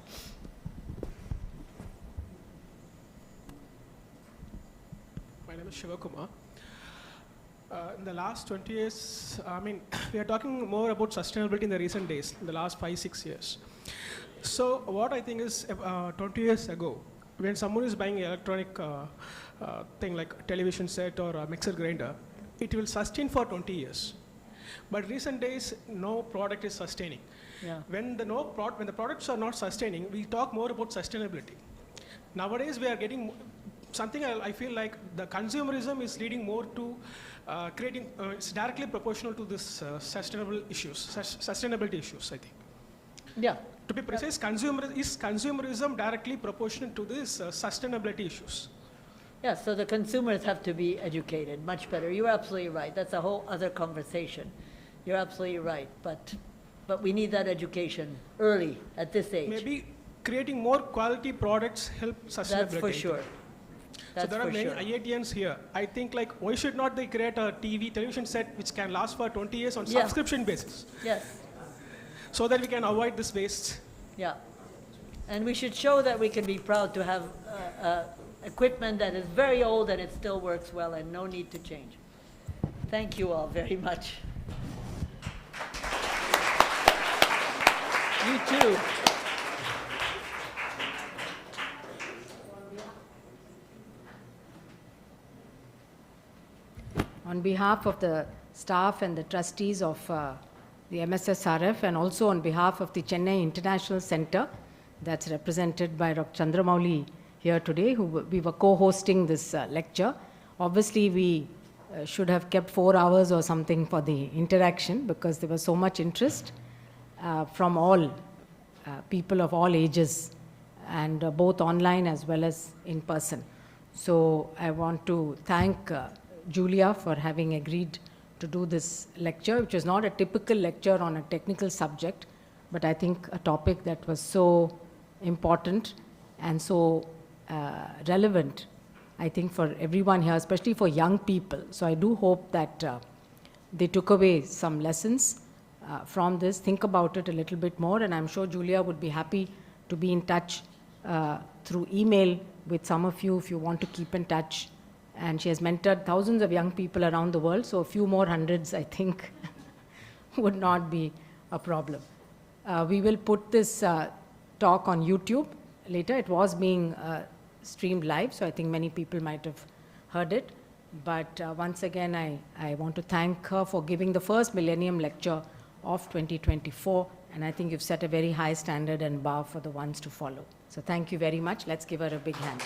S18: My name is Shivakumar. In the last 20 years, we are talking more about sustainability in the recent days, in the last 5-6 years. So what I think is 20 years ago, when someone is buying an electronic thing like a television set or a mixer grinder, it will sustain for 20 years. But recent days, no product is sustaining.
S3: Yeah.
S18: When the products are not sustaining, we talk more about sustainability. Nowadays, we are getting something I feel like the consumerism is leading more to creating, it's directly proportional to this sustainability issues, I think.
S3: Yeah.
S18: To be precise, consumerism directly proportional to this sustainability issues?
S3: Yeah, so the consumers have to be educated much better. You're absolutely right. That's a whole other conversation. You're absolutely right. But we need that education early at this age.
S18: Maybe creating more quality products help sustainability.
S3: That's for sure.
S18: So there are many IITians here. I think like why should not they create a television set which can last for 20 years on subscription basis?
S3: Yes.
S18: So that we can avoid this waste.
S3: Yeah. And we should show that we can be proud to have equipment that is very old and it still works well and no need to change. Thank you all very much. You too.
S2: On behalf of the staff and the trustees of the MSSRF and also on behalf of the Chennai International Center that's represented by Dr. Chandramouli here today, we were co-hosting this lecture. Obviously, we should have kept 4 hours or something for the interaction because there was so much interest from all people of all ages and both online as well as in person. So I want to thank Julia for having agreed to do this lecture, which is not a typical lecture on a technical subject, but I think a topic that was so important and so relevant, I think, for everyone here, especially for young people. So I do hope that they took away some lessons from this, think about it a little bit more, and I'm sure Julia would be happy to be in touch through email with some of you if you want to keep in touch. And she has mentored thousands of young people around the world, so a few more hundreds, I think, would not be a problem. We will put this talk on YouTube later. It was being streamed live, so I think many people might have heard it. But once again, I want to thank her for giving the first Millennium Lecture of 2024, and I think you've set a very high standard and bar for the ones to follow. So thank you very much. Let's give her a big hand.